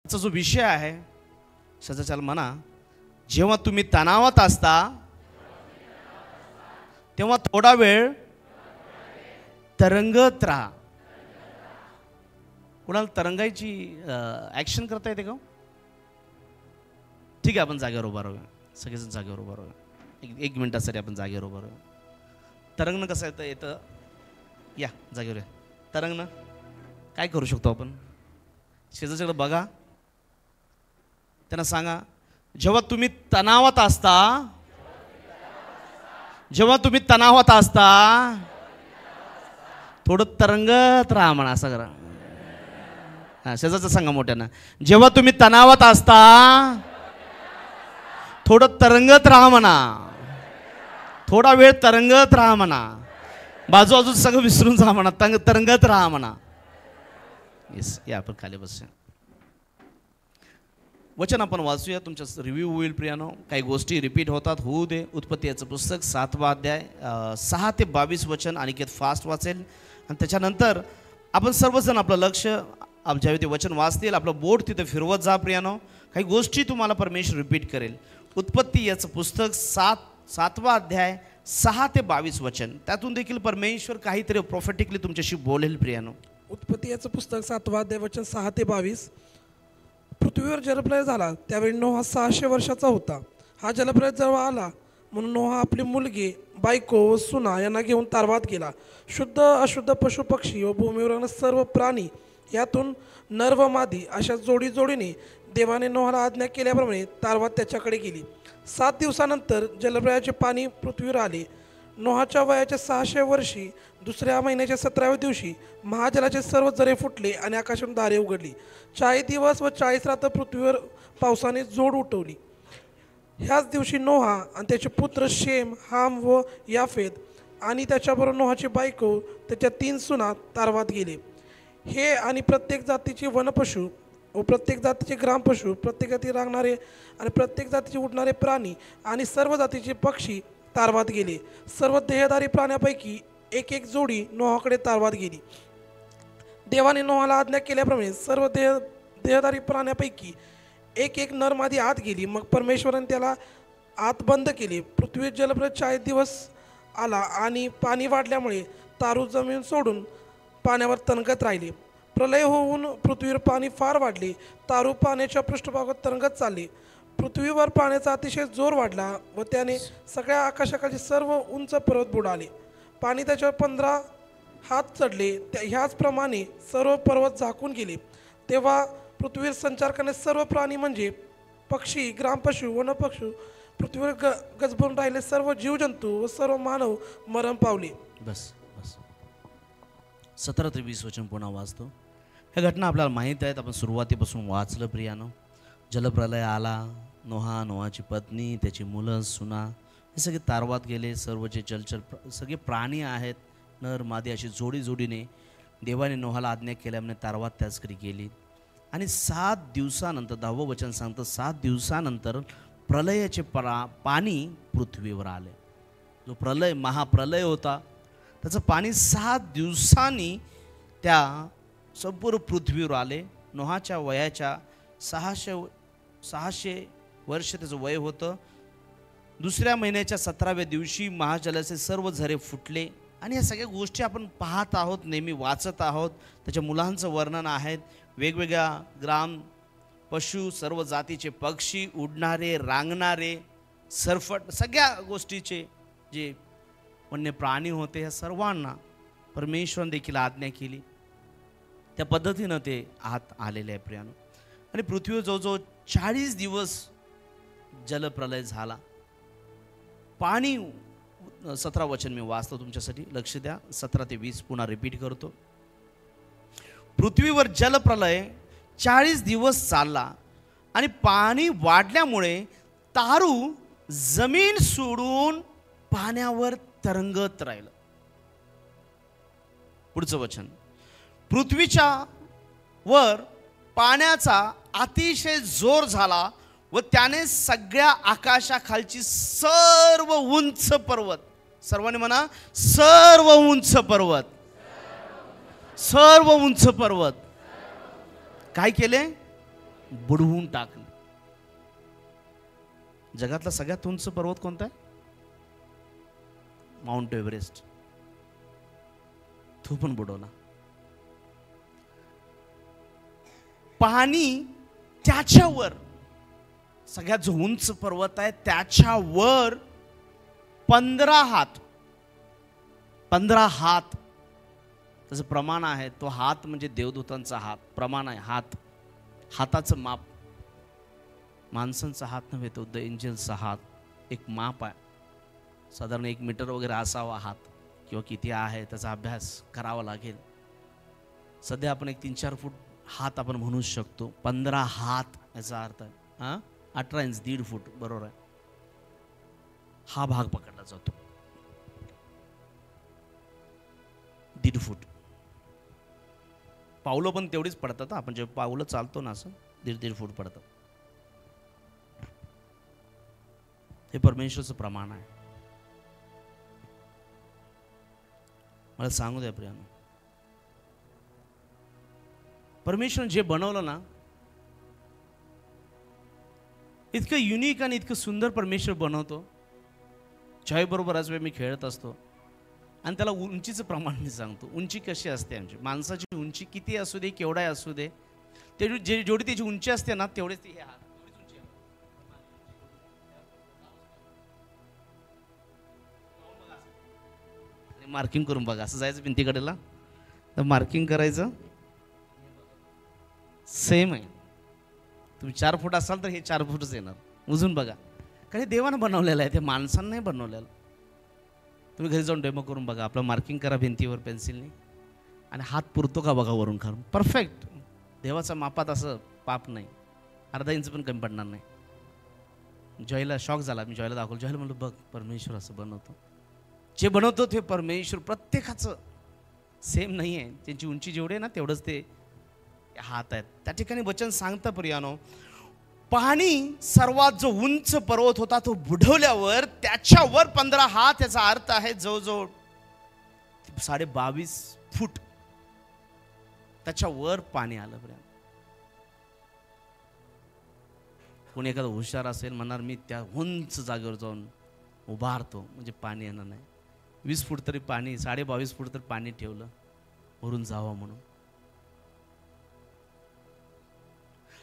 चा जो विषय आहे सजाचाल म्हणा, जेव्हा तुम्ही तणावात असता तेव्हा थोडा वेळ तरंगत राहा. कुणाला तरंगायची ॲक्शन करता येते का? ठीक आहे, आपण जागेवर उभा राहूया. सगळेजण जागेवर उभा राहूया. एक मिनिटासाठी आपण जागेवर उभा राहूया. तरंगणं कसं येतं? या जागेवर या. तरंगणं काय करू शकतो आपण? शेजारच्याकडे बघा, त्यांना सांगा, जेव्हा तुम्ही तणावात असता थोडं तरंगत राहा म्हणा. असं करा. हां, शेजारचं सांगा मोठ्यानं, जेव्हा तुम्ही तणावात असता थोडं तरंगत राहा म्हणा. थोडा वेळ तरंगत राहा म्हणा. बाजू सगळं विसरून जा म्हणा. तरंगत राहा म्हणा. येस, या आपण खाली बसूया. वचन आपण वाचूया. तुमचा रिव्ह्यू होईल प्रियानो. काही गोष्टी रिपीट होतात, होऊ दे. उत्पत्ती याचं पुस्तक 7वा अध्याय 6 ते 22 वचन अनिकेत फास्ट वाचेल. आणि त्याच्यानंतर आपण सर्वजण आपलं लक्ष ज्यावेळी ते वचन वाचतील आपलं बोट तिथे फिरवत जा प्रियानो. काही गोष्टी तुम्हाला परमेश्वर रिपीट करेल. उत्पत्ती याचं पुस्तक 7वा अध्याय 6 ते 22 वचन. त्यातून देखील परमेश्वर काहीतरी प्रोफेटिकली तुमच्याशी बोलेल प्रियानो. उत्पत्ती याचं पुस्तक 7वा अध्याय वचन 6 ते 22. पृथ्वीवर जलप्रलय झाला, त्यावेळी नोहा 600 वर्षाचा होता. हा जलप्रलय जवळ आला म्हणून नोहा आपली मुलगी, बायको व सुना यांना घेऊन तारवात गेला. शुद्ध अशुद्ध पशु पक्षी व भूमीवर सर्व प्राणी, यातून नर व मादी अशा जोडीने देवाने नोहाला आज्ञा केल्याप्रमाणे तारवात त्याच्याकडे गेली. 7 दिवसानंतर जलप्रलयाचे पाणी पृथ्वीवर आले. नोहाच्या वयाच्या 600 वर्षी दुसऱ्या महिन्याच्या 17व्या दिवशी महाजलाचे सर्व झरे फुटले आणि आकाशातून दारे उघडली. 40 दिवस व 40 रात्र पृथ्वीवर पावसाने जोड उठवली. ह्याच दिवशी नोहा आणि त्याचे पुत्र शेम, हाम व याफेत आणि त्याच्याबरोबर नोहाची बायको त्याच्या 3 सुना तारवात गेले. हे आणि प्रत्येक जातीचे वनपशु व प्रत्येक जातीचे ग्रामपशु, प्रत्येक जाती रांगणारे आणि प्रत्येक जातीचे उडणारे प्राणी आणि सर्व जातीचे पक्षी तारवात गेले. सर्व देहधारी प्राण्यापैकी एक जोडी नोहाकडे तारवात गेली. देवाने नोहाला आज्ञा केल्याप्रमाणे सर्व देहधारी प्राण्यापैकी एक नर मादी आत गेली. मग परमेश्वराने त्याला आत बंद केले. पृथ्वीवर जलप्रलय 40 दिवस आला आणि पाणी वाढल्यामुळे तारू जमीन सोडून पाण्यावर तणगत राहिले. प्रलय होऊन पृथ्वीवर पाणी फार वाढले. तारू पाण्याच्या पृष्ठभागात तरंगत चालले. पृथ्वीवर पाण्याचा अतिशय जोर वाढला व त्याने सगळ्या आकाशाखालचे सर्व उंच पर्वत बुडाले. पाणी त्याच्यावर 15 हात चढले. ह्याचप्रमाणे सर्व पर्वत झाकून गेले. तेव्हा पृथ्वीवर संचार करणारे सर्व प्राणी म्हणजे पक्षी, ग्रामपशु, वनपशु, पृथ्वीवर गजबून राहिले सर्व जीवजंतू व सर्व मानव मरण पावले. बस 17 ते 20 वचन पुन्हा वाचतो. ह्या घटना आपल्याला माहीत आहेत. आपण सुरुवातीपासून वाचलं प्रियानो. जलप्रलय आला. नोहाची पत्नी, त्याची मुलं, सुना हे सगळे तारवात गेले. सर्व जे जलचर सगळे प्राणी आहेत, नर मादी अशी जोडीने देवाने नोहाला आज्ञा केल्यामुळे तारवात त्याच घरी गेली. आणि 7 दिवसानंतर 10वं वचन सांगतं 7 दिवसानंतर प्रलयाचे पाणी पृथ्वीवर आले. जो प्रलय, महाप्रलय होता, त्याचं पाणी 7 दिवसांनी त्या संपूर्ण पृथ्वीवर आले. नोहाच्या वयाच्या 600 वर्ष त्याचं वय होतं. दुसऱ्या महिन्याच्या 17व्या दिवशी महाजलाचे सर्व झरे फुटले. आणि या सगळ्या गोष्टी आपण पाहत आहोत, नेहमी वाचत आहोत. त्याच्या मुलांचं वर्णन आहेत. वेगवेगळ्या ग्राम पशु, सर्व जातीचे पक्षी, उडणारे, रांगणारे, सरफट, सगळ्या गोष्टीचे जे वन्य प्राणी होते, ह्या सर्वांना परमेश्वराने देखील आज्ञा केली. त्या पद्धतीनं ते आत आलेले आहे प्रियानो. आणि पृथ्वीवर जवळजवळ 40 दिवस जलप्रलय झाला. पाणी 17 वचन मी वाचतो तुमच्यासाठी, लक्ष द्या. 17 ते 20 पुन्हा रिपीट करतो. पृथ्वीवर जलप्रलय 40 दिवस चालला आणि पाणी वाढल्यामुळे तारू जमीन सोडून पाण्यावर तरंगत राहिलं. पुढचं वचन, पृथ्वीच्या वर पाण्याचा अतिशय जोर झाला व त्याने सगळ्या आकाशाखालची सर्व उंच पर्वत, सर्वांनी म्हणा सर्व उंच पर्वत, सर्व उंच पर्वत काय केले? बुडवून टाकले. जगातला सगळ्यात उंच पर्वत कोणता आहे? Mount Everest. तो पण बुडवला. पाणी त्याच्यावर, सगळ्यात जो उंच पर्वत आहे त्याच्यावर 15 हात, 15 हात त्याचं प्रमाण आहे. तो हात म्हणजे देवदूतांचा हात, प्रमाण आहे. हाताचं माप, माणसांचा हात नव्हे, तो द एंजलचा हात. एक माप आहे, साधारण 1 मीटर वगैरे असावा हात, किंवा किती आहे त्याचा अभ्यास करावा लागेल. सध्या आपण एक 3-4 फूट हात आपण म्हणू शकतो. 15 हात याचा अर्थ आहे 18 इंच, 1.5 फूट, बरोबर आहे. हा भाग पकडला जातो 1.5 फूट. पावलं पण तेवढीच पडतात. आपण जे पावलं चालतो ना असं 1.5 फूट पडतात. हे परमेश्वराचं प्रमाण आहे. मला सांगू द्या प्रियानो, परमेश्वर जे बनवलं ना, इतकं युनिक आणि इतकं सुंदर परमेश्वर बनवतो. छायेबरोबर आज वेळ मी खेळत असतो आणि त्याला उंचीचं प्रमाण मी सांगतो. उंची कशी असते आमची माणसाची उंची, किती असू दे, केवढाही असू दे, ते जेवढी त्याची उंची असते ना तेवढेच ते मार्किंग करून बघा. असं जायचं भिंतीकडेला तर मार्किंग करायचं. सेम आहे. तुम्ही 4 फूट असाल तर हे 4 फूटच येणार. उजून बघा, कारण हे देवानं बनवलेलं आहे, ते माणसानं नाही बनवलेलं. तुम्ही घरी जाऊन डेमो करून बघा. आपलं मार्किंग करा भिंतीवर पेन्सिलने आणि हात पुरतो का बघा वरून खालून. परफेक्ट. देवाच्या मापात असं पाप नाही, अर्धा इंच पण कमी पडणार नाही. जॉयला शॉक झाला. मी जॉयला दाखवलं. जॉयला म्हणलं बघ परमेश्वर असं बनवतो. जे बनवतो ते परमेश्वर, प्रत्येकाचं सेम नाही आहे. त्यांची उंची जेवढी आहे ना तेवढंच ते हात आहेत. त्या ठिकाणी वचन सांगतं प्रियानो, पाणी सर्वात जो उंच पर्वत होता तो बुडवल्यावर त्याच्यावर 15 हात. याचा अर्थ आहे जवळजवळ 22.5 फूट त्याच्यावर पाणी आलं. प्रियानो, कोणी एखादा हुशार असेल म्हणणार मी त्या उंच जागेवर जाऊन उभारतो म्हणजे पाणी येणार नाही. 20 फूट तरी पाणी, 22.5 फूट तर पाणी ठेवलं वरून जावं म्हणून.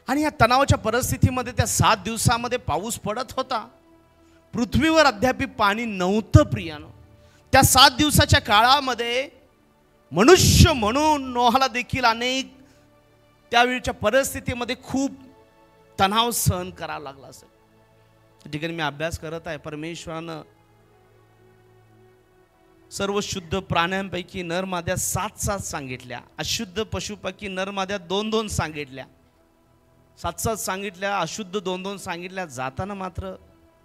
आणि या तणावाच्या परिस्थितीमध्ये त्या 7 दिवसामध्ये पाऊस पडत होता. पृथ्वीवर अद्याप पाणी नव्हतं प्रियानो. त्या 7 दिवसाच्या काळामध्ये मनुष्य म्हणून नोहाला देखील अनेक त्यावेळच्या परिस्थितीमध्ये खूप तणाव सहन करावा लागला असेल. त्या ठिकाणी मी अभ्यास करत आहे. परमेश्वरानं सर्व शुद्ध प्राण्यांपैकी नरमाद्या 7 सांगितल्या, अशुद्ध पशुपैकी नरमाद्या 2 सांगितल्या. 7 सांगितल्या, अशुद्ध 2 सांगितल्या. जाताना मात्र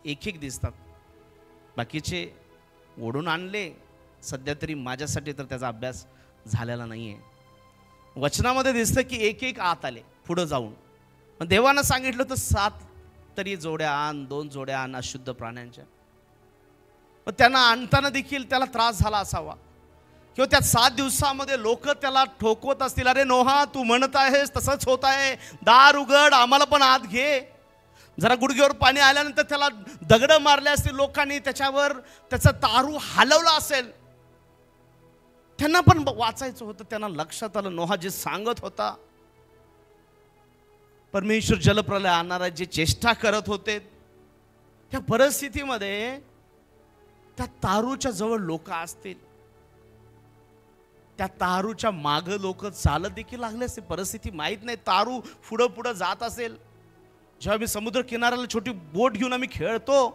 1 दिसतात. बाकीचे ओढून आणले. सध्या तरी माझ्यासाठी तर त्याचा अभ्यास झालेला नाही आहे. वचनामध्ये दिसतं की 1 आत आले पुढं जाऊन. मग देवानं सांगितलं तर 7 तरी जोड्या आण, 2 जोड्या आण अशुद्ध प्राण्यांच्या. पण त्यांना आणताना देखील त्याला त्रास झाला असावा, किंवा त्या 7 दिवसामध्ये लोक त्याला ठोकवत असतील, अरे नोहा तू म्हणत आहेस तसंच होत आहे, दार उघड, आम्हाला पण आत घे. जरा गुडघ्यावर पाणी आल्यानंतर त्याला दगड मारले असतील लोकांनी, त्याच्यावर त्याचा तारू हलवला असेल. त्यांना पण वाचायचं होतं. त्यांना लक्षात आलं नोहा जे सांगत होता, परमेश्वर जलप्रलय आणणारा जे चेष्टा करत होते, त्या परिस्थितीमध्ये त्या तारूच्या जवळ लोक असतील, त्या तारूच्या माग लोक चालत देखील लागले असते. परिस्थिती माहीत नाही. तारू पुढं पुढं जात असेल. जेव्हा मी समुद्र किनाऱ्याला छोटी बोट घेऊन आम्ही खेळतो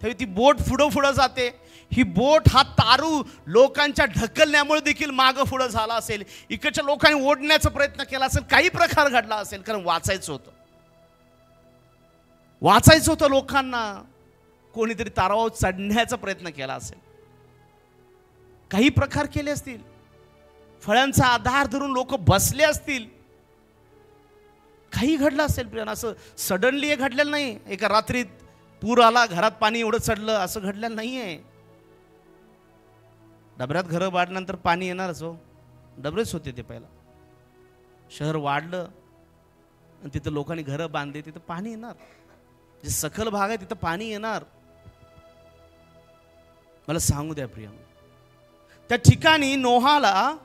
तेव्हा ती बोट पुढं पुढं जाते. ही बोट हा तारू लोकांच्या ढकलण्यामुळे देखील मागं पुढं झाला असेल. इकडच्या लोकांनी ओढण्याचा प्रयत्न केला असेल, काही प्रकार घडला असेल, कारण वाचायचं होतं लोकांना. कोणीतरी तारावर चढण्याचा प्रयत्न केला असेल, काही प्रकार केले असतील, फळ्यांचा आधार धरून लोक बसले असतील, काही घडलं असेल. प्रिय असं सडनली हे घडलेलं नाही. एका रात्रीत पूर आला, घरात पाणी एवढं चढलं, असं घडलेलं नाहीये. डबऱ्यात घरं वाढल्यानंतर पाणी येणारच हो. डबरेच होते ते. पहिला शहर वाढलं, आणि तिथं लोकांनी घरं बांधली, तिथं पाणी येणार. जे सखल भाग आहे तिथं पाणी येणार. मला सांगू द्या प्रिय, त्या ठिकाणी नोहाला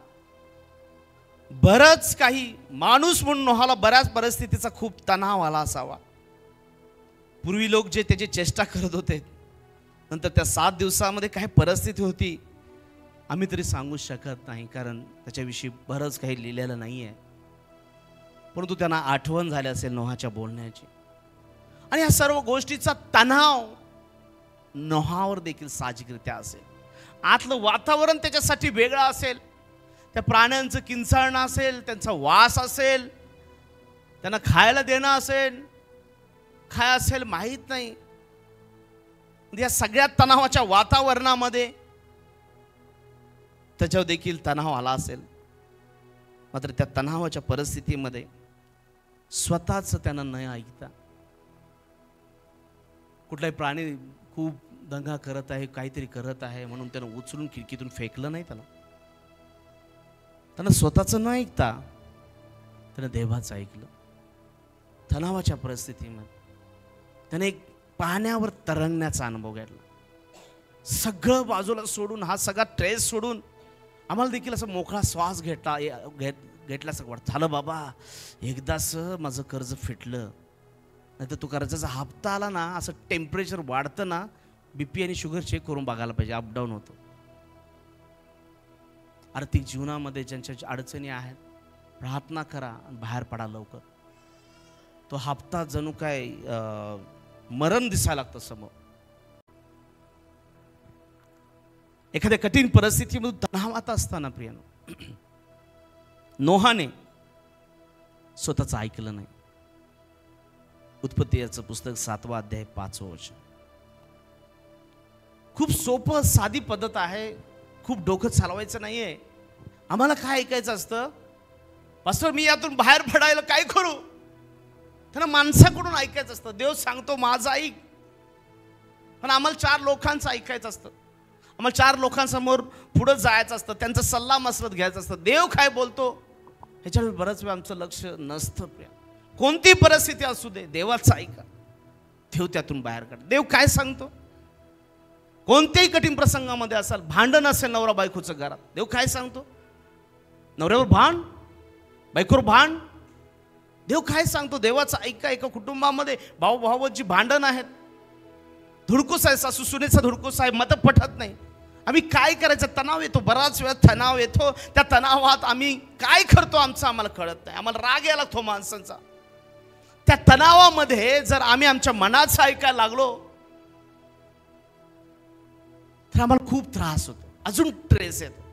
बरंच काही, माणूस म्हणून नोहाला बऱ्याच परिस्थितीचा खूप तणाव आला असावा. पूर्वी लोक जे त्याची चेष्टा करत होते, नंतर त्या 7 दिवसामध्ये काय परिस्थिती होती आम्ही तरी सांगू शकत नाही, कारण त्याच्याविषयी बरंच काही लिहिलेलं नाही आहे. परंतु त्यांना आठवण झाली असेल नोहाच्या बोलण्याची, आणि या सर्व गोष्टीचा तणाव नोहावर देखील साहजिकरित्या असेल. आतलं वातावरण त्याच्यासाठी वेगळं असेल, त्या प्राण्यांचं किंचाळणं असेल, त्यांचा वास असेल, त्यांना खायला देणं असेल, काय असेल माहीत नाही. या सगळ्या तणावाच्या वातावरणामध्ये त्याच्यावर देखील तणाव आला असेल. मात्र त्या तणावाच्या परिस्थितीमध्ये स्वतःच त्यानं न ऐकता, कुठलाही प्राणी खूप दंगा करत आहे, काहीतरी करत आहे म्हणून त्यानं उचलून खिडकीतून फेकलं नाही. त्यानं स्वतःचं न ऐकता त्यानं देवाचं ऐकलं. तणावाच्या परिस्थितीमध्ये त्याने एक पाण्यावर तरंगण्याचा अनुभव घेतला. सगळं बाजूला सोडून, हा सगळा ट्रेस सोडून आम्हाला देखील असं मोकळा श्वास घेतल्यासारखं वाटतं. झालं बाबा, एकदाच माझं कर्ज फिटलं. नाही तर तो कर्जाचा हप्ता आला ना, असं टेम्परेचर वाढतं ना, BP आणि शुगर चेक करून बघायला पाहिजे, अपडाऊन होतं. आर्थिक जीवनामध्ये ज्यांच्या अडचणी आहेत, प्रार्थना करा, बाहेर पडा लवकर. तो हप्ता जणू काय मरण दिसायला लागतं समोर. एखाद्या कठीण परिस्थितीमध्ये तणावात असताना प्रियानो, नोहाने स्वतःचं ऐकलं नाही. उत्पत्ती याचं पुस्तक 7वा अध्याय 5वं वचन. खूप सोपं साधी पद्धत आहे, खूप डोकं चालवायचं नाहीये. आम्हाला काय ऐकायचं असतं, पास्टर मी यातून बाहेर पडायला काय करू? त्यांना माणसाकडून ऐकायचं असतं. देव सांगतो माझं ऐक, पण आम्हाला 4 लोकांचं ऐकायचं असतं. आम्हाला 4 लोकांसमोर पुढं जायचं असतं, त्यांचा सल्ला मसलत घ्यायचा असतं. देव काय बोलतो ह्याच्यावर बरंच वेळ आमचं लक्ष नसतं. कोणती परिस्थिती असू दे, देवाचं ऐका, देव त्यातून बाहेर काढ. देव काय सांगतो, कोणत्याही कठीण प्रसंगामध्ये असाल, भांडण असेल नवरा बायकोचं घरात, देव काय सांगतो, नवऱ्यावर भांड, बायकोवर भांड. देव काय सांगतो, देवाचं ऐका. एका कुटुंबामध्ये भाऊ भावाची भांडण आहेत, धुडकूस आहे, सासू सुनेचा धुडकूस आहे, मत पटत नाही. आम्ही काय करायचं, तणाव येतो, बराच वेळा तणाव येतो. त्या तणावात आम्ही काय करतो आमचं आम्हाला कळत नाही. आम्हाला राग यायला लागतो माणसांचा. त्या तणावामध्ये जर आम्ही आमच्या मनाचं ऐकायला लागलो तर आम्हाला खूप त्रास होतो, अजून ट्रेस येतो.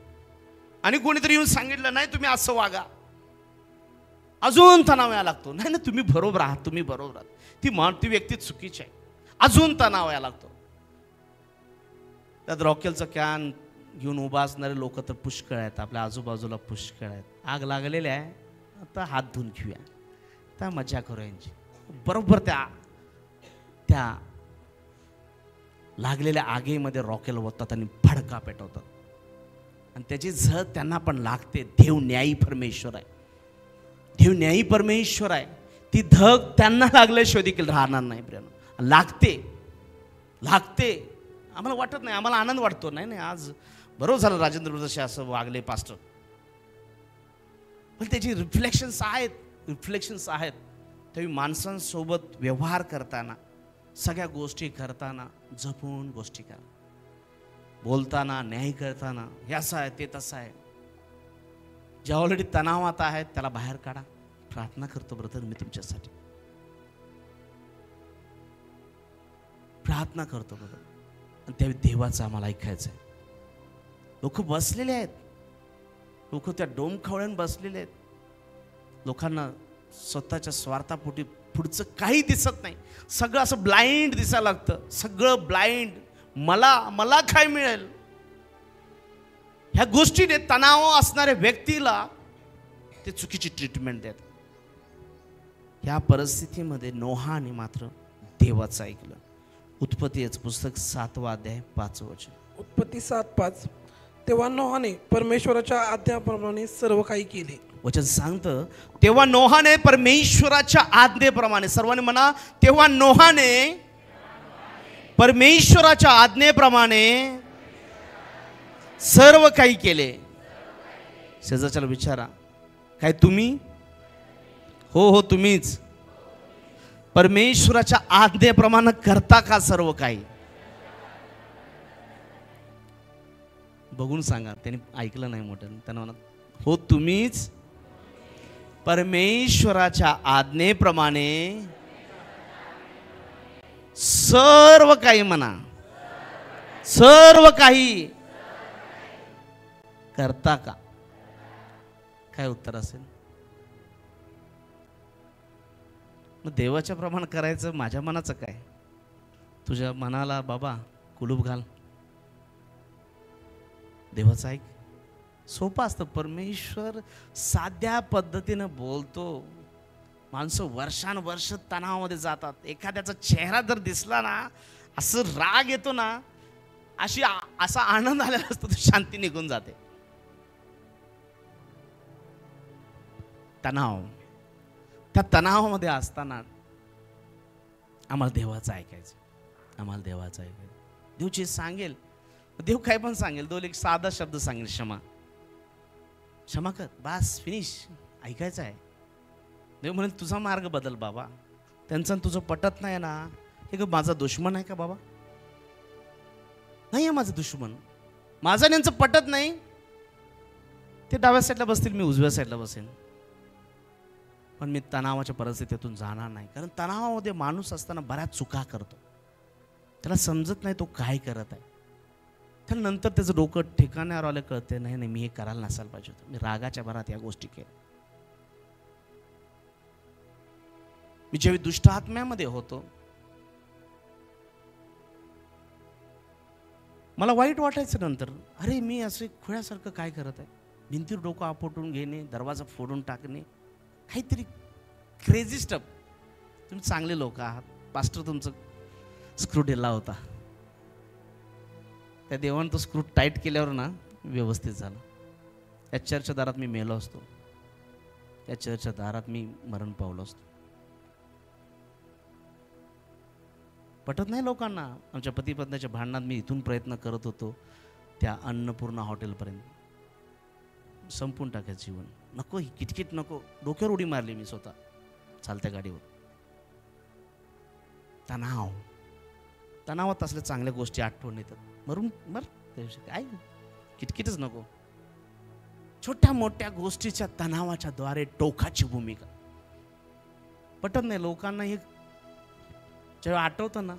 आणि कोणीतरी येऊन सांगितलं नाही तुम्ही असं वागा, अजून तणाव यायला लागतो. नाही ना, तुम्ही बरोबर आहात, तुम्ही बरोबर आहात, ती व्यक्ती चुकीची आहे, अजून तणाव यायला लागतो. त्यात रॉकेलचं कॅन घेऊन उभा असणारे लोक तर पुष्कळ आहेत, आपल्या आजूबाजूला पुष्कळ आहेत. आग लागलेली आहे, आता हात धुवून घेऊया, आता मजा करू यांची. बरोबर त्या लागलेल्या आगीमध्ये रॉकेल ओततात आणि भडका पेटवतात, आणि त्याची झळ त्यांना पण लागते. देव न्यायी परमेश्वर आहे, देव न्यायी परमेश्वर आहे. ती धग त्यांना लागल्याशिवाय देखील राहणार नाही प्रियानो. लागते. आम्हाला वाटत नाही, आम्हाला आनंद वाटतो. नाही आज बरोबर झालं राजेंद्र प्रदर्शी असं वागले पास्टर, पण त्याची रिफ्लेक्शन्स आहेत. त्यावेळी माणसांसोबत व्यवहार करताना, सगळ्या गोष्टी करताना जपून गोष्टी करा. बोलताना, न्याय करताना, हे असं आहे ते तसं आहे. जे ऑलरेडी तणावात आहेत त्याला बाहेर काढा. प्रार्थना करतो ब्रदर मी तुमच्यासाठी, प्रार्थना करतो ब्रदर. आणि त्या देवाचं आम्हाला ऐकायचं आहे. लोक बसलेले आहेत, लोक त्या डोमखवळ्यान बसलेले आहेत. लोकांना स्वतःच्या स्वार्थापोटी पुढचं काही दिसत नाही. सगळं असं ब्लाइंड दिसायला लागतं, सगळं ब्लाइंड. मला काय मिळेल ह्या गोष्टीने तणाव असणाऱ्या व्यक्तीला ते चुकीची ट्रीटमेंट देतात. ह्या परिस्थितीमध्ये नोहाने मात्र देवाचं ऐकलं. उत्पत्ती याचं पुस्तक 7वा अध्याय 5वं वचन. उत्पत्ती 7:5. तेव्हा नोहाने परमेश्वराच्या आज्ञाप्रमाणे सर्व काही केले. वचन सांगतं तेव्हा नोहाने परमेश्वराच्या आज्ञेप्रमाणे, सर्वांनी म्हणा, तेव्हा नोहाने परमेश्वराच्या आज्ञेप्रमाणे सर्व काही केले. शेजारच्याला विचारा, काय तुम्ही? हो हो तुम्हीच. परमेश्वराच्या आज्ञेप्रमाणे करता का सर्व काही? बघून सांगा. त्यांनी ऐकलं नाही मोठ्यानं. त्यांना म्हणा, हो तुम्हीच परमेश्वराच्या आज्ञेप्रमाणे सर्व काही, म्हणा सर्व काही करता का? काय उत्तर असेल? मग देवाच्या प्रमाणे करायचं, माझ्या मनाचं काय? तुझ्या मनाला बाबा कुलूप घाल, देवाचं ऐक. सोपं असतं. परमेश्वर साध्या पद्धतीनं बोलतो. माणसं वर्षानुवर्ष तणावामध्ये जातात. एखाद्याचा चेहरा जर दिसला ना, असं राग येतो ना, असा आनंद आलेला असतो, तो शांती निघून जाते. तणाव, त्या तणावामध्ये असताना आम्हाला देवाचं ऐकायचं, आम्हाला देवाचं ऐकायचं. देव जे सांगेल, देव काय पण सांगेल. देव एक साधा शब्द सांगेल, क्षमा, क्षमा कर, बास, फिनिश. ऐकायचं आहे. देव म्हणेल तुझा मार्ग बदल बाबा. त्यांचं तुझं पटत नाही ना, हे का माझा दुश्मन आहे का बाबा? नाही आहे माझं दुश्मन. माझं त्यांचं पटत नाही, ते डाव्या साईडला बसतील, मी उजव्या साईडला बसेन, पण मी तणावाच्या परिस्थितीतून जाणार नाही. कारण तणावामध्ये माणूस असताना बऱ्याच चुका करतो. त्याला समजत नाही तो काय करत आहे. त्यानंतर त्याचं डोकं ठिकाण्यावर आलं, कळते नाही नाही मी हे करायला नसायला पाहिजे होतं, मी रागाच्या भरात या गोष्टी केल्या. मी जेव्हा दुष्ट आत्म्यामध्ये होतो, मला वाईट वाटायचं. नंतर अरे मी असे खुळ्यासारखं काय करत आहे. भिंतीवर डोकं आपटून घेणे, दरवाजा फोडून टाकणे, काहीतरी क्रेझी स्टफ. तुम्ही चांगले लोक आहात. पास्टर तुमचं स्क्रू ढिला होता, त्या देवानं तो स्क्रू टाईट केल्यावर ना व्यवस्थित झालं. या चर्चच्या दारात मी मेलो असतो, या चर्चच्या दारात मी मरण पावलो असतो. पटत नाही लोकांना. आमच्या पती पत्नीच्या भांडणात मी इथून प्रयत्न करत होतो त्या अन्नपूर्णा हॉटेलपर्यंत संपून टाकायचं जीवन. नको, ही किटकिट नको. डोक्यावर उडी मारली मी स्वतः चालत्या गाडीवर. तणावात असल्या चांगल्या गोष्टी आठवण येतात. मरून मर काय, किटकिटच नको. छोट्या मोठ्या गोष्टीच्या तणावाच्या द्वारे टोकाची भूमिका. पटत नाही लोकांना. हे जेव्हा आठवतं ना,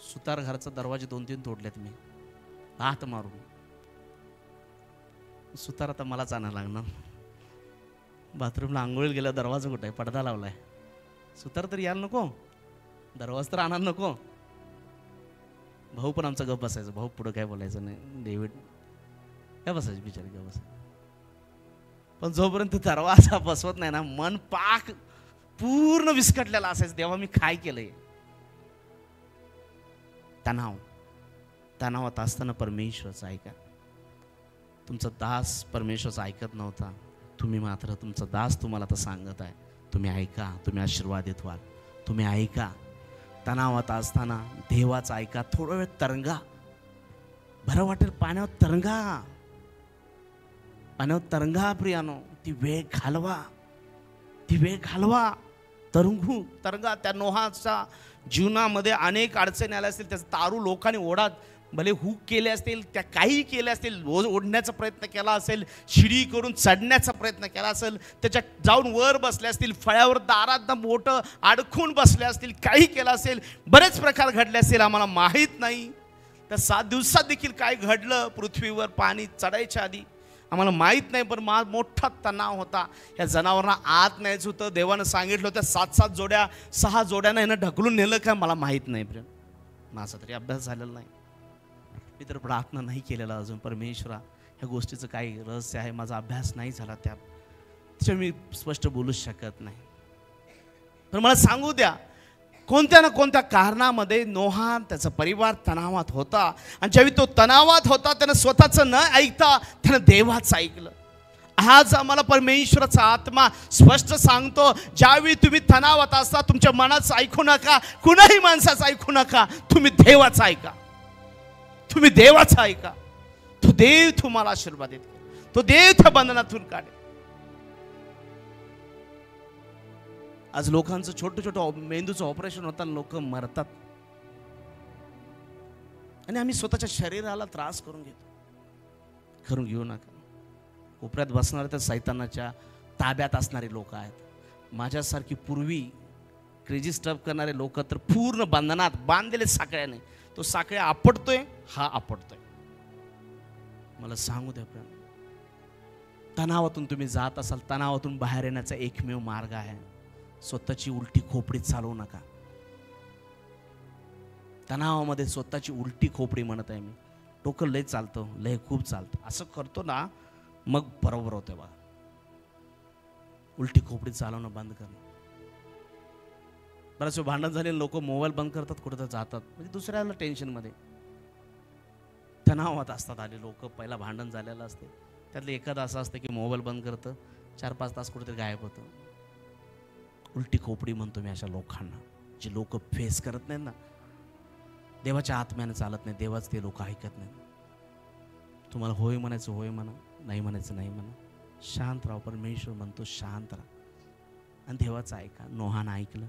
सुतार घराचा दरवाजे 2-3 तोडलेत मी हात मारून. सुतार आता मलाच आणायला लागणार. बाथरूमला आंघोळीला गेला, दरवाजा कुठे आहे, पडदा लावलाय. सुतार तर यायला नको, दरवाजा तर आणायला नको. भाऊ पण आमचा गप बसायचा. भाऊ पुढं काय बोलायचं नाही. डेव्हिड काय बसायचं, बिचारी काय बसायचं. पण जोपर्यंत दरवाजा बसवत नाही ना, मन पाक पूर्ण विस्कटलेला असायचं. तेव्हा मी काय केलंय. तणावात असताना परमेश्वराचं ऐका. तुमचा दास परमेश्वराचं ऐकत नव्हता, तुम्ही मात्र तुमचा दास तुम्हाला तर सांगत आहे, तुम्ही ऐका, तुम्ही आशीर्वादित व्हाल. तुम्ही ऐका. तणावात असताना देवाचं ऐका. थोडा वेळ तरंगा, बरं वाटेल. पाण्यावर तरंगा, पाण्यावर तरंगा प्रियानो. ती वेळ घालवा, ती वेळ घालवा. तरंगा. त्या नोहाच्या जीवनामध्ये अनेक अडचणी आल्या असतील. त्याचा तारू लोकांनी ओढात भले हुक केले असतील, त्या काही केल्या असतील, ओढण्याचा प्रयत्न केला असेल, शिडी करून चढण्याचा प्रयत्न केला असेल, त्याच्या जाऊन वर बसले असतील, फळ्यावर दारात मोठं अडकून बसले असतील, काही केलं असेल, बरेच प्रकार घडले असतील. आम्हाला माहीत नाही त्या 7 दिवसात देखील काय घडलं पृथ्वीवर पाणी चढायच्या आधी आम्हाला माहीत नाही. पण मोठा तणाव होता. या जनावरांना आत न्यायचं होतं. देवानं सांगितलं होतं 7-7 जोड्या, 6 जोड्यानं यानं ढकलून नेलं काय मला माहीत नाही. प्रेम माझा तरी अभ्यास झालेला नाही. मी तर प्रार्थना नाही केलेला अजून. परमेश्वरा ह्या गोष्टीचं काही रहस्य आहे, माझा अभ्यास नाही झाला त्याच्यावर मी स्पष्ट बोलूच शकत नाही. पण मला सांगू द्या, कोणत्या ना कोणत्या कारणामध्ये नोहा त्याचा परिवार तणावात होता. आणि ज्यावेळी तो तणावात होता, त्यानं स्वतःचं न ऐकता त्यानं देवाचं ऐकलं. आज आम्हाला परमेश्वराचा आत्मा स्पष्ट सांगतो, ज्यावेळी तुम्ही तणावात असता तुमच्या मनाचं ऐकू नका, कुणाही माणसाचं ऐकू नका, तुम्ही देवाचं ऐका, तुम्ही देवाचं ऐका. तो देव तुम्हाला आशीर्वादित करेल, तो देव त्या बंधनातून काढेल. आज लोकांचं छोटं छोटं मेंदूचं ऑपरेशन होताना लोक मरतात आणि आम्ही स्वतःच्या शरीराला त्रास करून घेऊ नका. कोपऱ्यात बसणारे तर सैतानाच्या ताब्यात असणारे लोक आहेत. माझ्यासारखी पूर्वी क्रेजी स्टफ करणारे लोक तर पूर्ण बंधनात बांधलेले साखळ्याने, तो साखळ्या आपटतोय, हा आपटतोय. मला सांगू द्या प्रेम, तणावातून तुम्ही जात असाल, तणावातून बाहेर येण्याचा एकमेव मार्ग आहे, स्वतःची उलटी खोपडी चालवू नका. तणावामध्ये स्वतःची उलटी खोपडी म्हणत आहे मी. डोकं लय चालतं, लय खूप चालतं, असं करतो ना मग बरोबर होतं बघा. उलटी खोपडी चालवणं बंद करणं. बऱ्याच वेळ भांडण झालेले लोक मोबाईल बंद करतात, कुठं तर जातात, म्हणजे दुसऱ्याला टेन्शनमध्ये तणावात असतात आले लोक. पहिला भांडण झालेलं असते, त्यातलं एखादं असं असतं की मोबाईल बंद करतं, 4-5 तास कुठेतरी गायब होतं. उलटी खोपडी म्हणतो मी अशा लोकांना, जे लोक फेस करत नाहीत ना, देवाच्या आत्म्याने चालत नाही, देवाच ते लोक ऐकत नाही. तुम्हाला होय म्हणायचं होय म्हणा, नाही म्हणायचं नाही म्हणा, शांत राहा. परमेश्वर म्हणतो शांत राहा आणि देवाचं ऐका. नोहानं ऐकलं,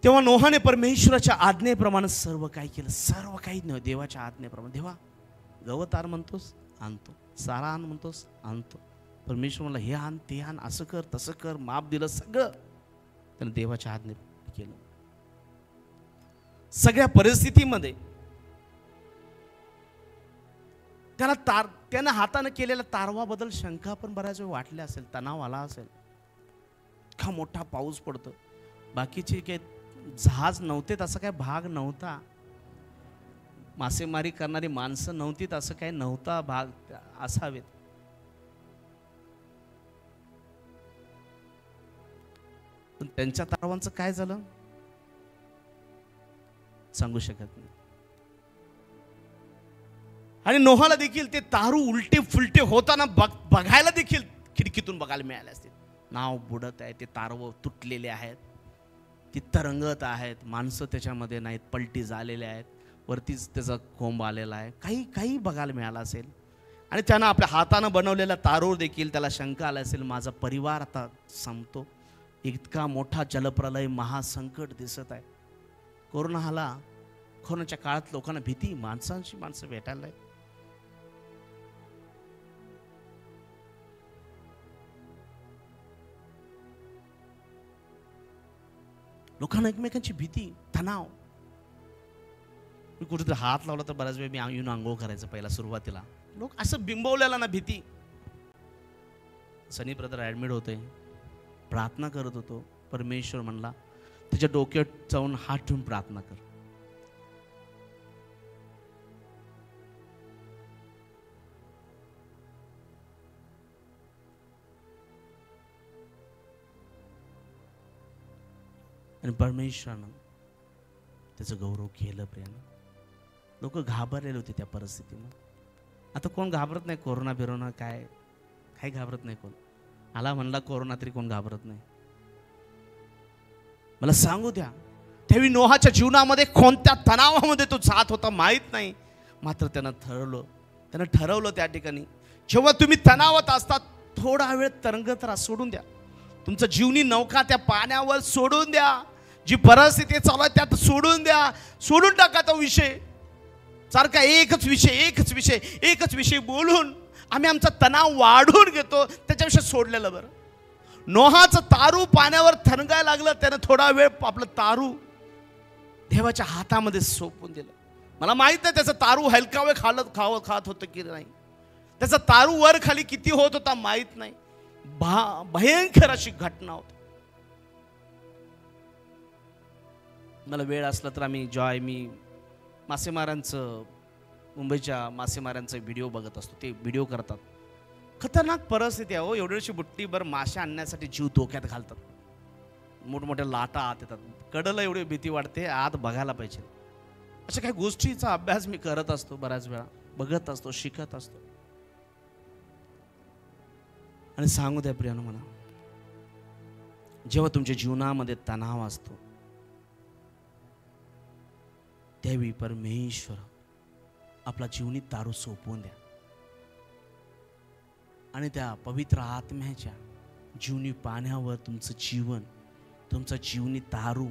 तेव्हा नोहाने परमेश्वराच्या आज्ञेप्रमाणे सर्व काही केलं. सर्व काही नाही, देवाच्या आज्ञेप्रमाणे. देवा गवत आण म्हणतोस, आणतो. सारा आण म्हणतोस, आणतो. परमेश्वर म्हणला हे आण, ते आण, असं कर, तसं कर, माप दिलं, सगळं त्याने देवाच्या आज्ञे केलं. सगळ्या परिस्थितीमध्ये त्यानं हाताने केलेल्या तारवाबद्दल शंका पण बऱ्याच वेळ वाटल्या असेल, तणाव आला असेल. का मोठा पाऊस पडतो, बाकीचे काही जहाज नव्हते, असं काय भाग नव्हता, मासेमारी करणारी माणसं नव्हती, असं काही नव्हता भाग असावेत. पण त्यांच्या तारवांचं काय झालं सांगू शकत नाही. आणि नोहाला देखील ते तारू उलटे फुलटे होताना बघायला देखील खिडकीतून बघायला मिळाले असतील. नाव बुडत आहे, ते तारव तुटलेले आहेत, ती तरंगत आहेत, माणसं त्याच्यामध्ये नाहीत, पलटी झालेले आहेत, वरतीच त्याचा कोंब आलेला आहे, काही बघायला मिळालं असेल. आणि त्यानं आपल्या हातानं बनवलेला तारूवर देखील त्याला शंका आली असेल, माझा परिवार आता संपतो, इतका मोठा जलप्रलय, महासंकट दिसत आहे. कोरोना आला, कोरोनाच्या काळात लोकांना भीती, माणसं भेटायला आहेत. लोकांना एकमेकांची भीती, तणाव. मी कुठेतरी हात लावला तर बऱ्याच वेळ मी येऊन आंघोळ करायचं पहिला सुरुवातीला. लोक असं बिंबवलेला ना भीती. सनी ब्रदर ॲडमिट होते, प्रार्थना करत होतो. परमेश्वर म्हणला त्याच्या डोक्यात जाऊन हात ठेवून प्रार्थना कर. आणि परमेश्वरानं त्याचं गौरव केलं. प्रेम, लोक घाबरलेले होते त्या परिस्थितीमध्ये. आता कोण घाबरत नाही, कोरोना बिरोना काय घाबरत नाही. कोण आला म्हणला कोरोना तरी कोण घाबरत नाही. मला सांगू द्या, त्यावेळी नोहाच्या जीवनामध्ये कोणत्या तणावामध्ये तो जात होता माहीत नाही, मात्र त्यानं ठरवलं त्या ठिकाणी, जेव्हा तुम्ही तणावात असतात थोडा वेळ तरंगत राहा, सोडून द्या तुमचं जीवनी नौका त्या पाण्यावर, सोडून द्या. जी परिस्थिती चालू आहे त्यात सोडून द्या, सोडून टाका तो विषय. सारखा एकच विषय बोलून आम्ही आमचा तणाव वाढवून घेतो, त्याच्याविषयी सोडलेलं बरं. नोहाचं तारू पाण्यावर थरंगायला लागलं, त्यानं थोडा वेळ आपलं तारू देवाच्या हातामध्ये सोपून दिलं. मला माहित नाही त्याचं तारू हलकावे खात होतं की नाही, त्याचा तारू वर खाली किती होत होता माहित नाही. भयंकर अशी घटना होती. मला वेळ असला तर मी मासेमारांचं, मुंबईच्या मासेमारांचा व्हिडिओ बघत असतो. ते व्हिडिओ करतात, खतरनाक परिस्थिती आहे हो. एवढीशी बुट्टीभर मासे आणण्यासाठी जीव धोक्यात घालतात, मोठमोठ्या लाटा आत येतात, कडला एवढी भीती वाटते, आत बघायला पाहिजे. अशा काही गोष्टीचा अभ्यास मी करत असतो, बऱ्याच वेळा बघत असतो, शिकत असतो. आणि सांगू द्या प्रियानो मला, जेव्हा तुमच्या जीवनामध्ये तणाव असतो त्यावेळी परमेश्वर आपला जीवनी तारू सोपवून द्या आणि त्या पवित्र आत्म्याच्या जीवनी पाण्यावर तुमचं जीवन, तुमचा जीवनी तारू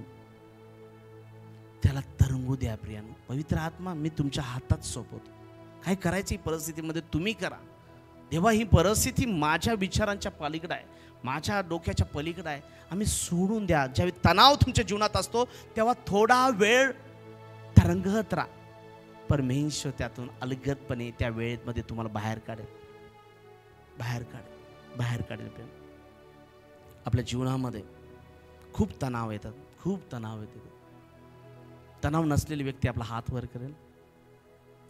त्याला तरंगू द्या प्रियानो. पवित्र आत्मा मी तुमच्या हातात सोपवतो, काय करायची परिस्थितीमध्ये तुम्ही करा. देवा ही परिस्थिती माझ्या विचारांच्या पलीकडे आहे, माझ्या डोक्याच्या पलीकडे आहे, आम्ही सोडून द्या. ज्यावेळी तणाव तुमच्या जीवनात असतो तेव्हा थोडा वेळ तरंगत राहा. परमेश्वर त्यातून अलगदपणे त्या वेळेमध्ये तुम्हाला बाहेर काढेल. आपल्या जीवनामध्ये खूप तणाव येतात, तणाव नसलेली व्यक्ती आपला हात वर करेल.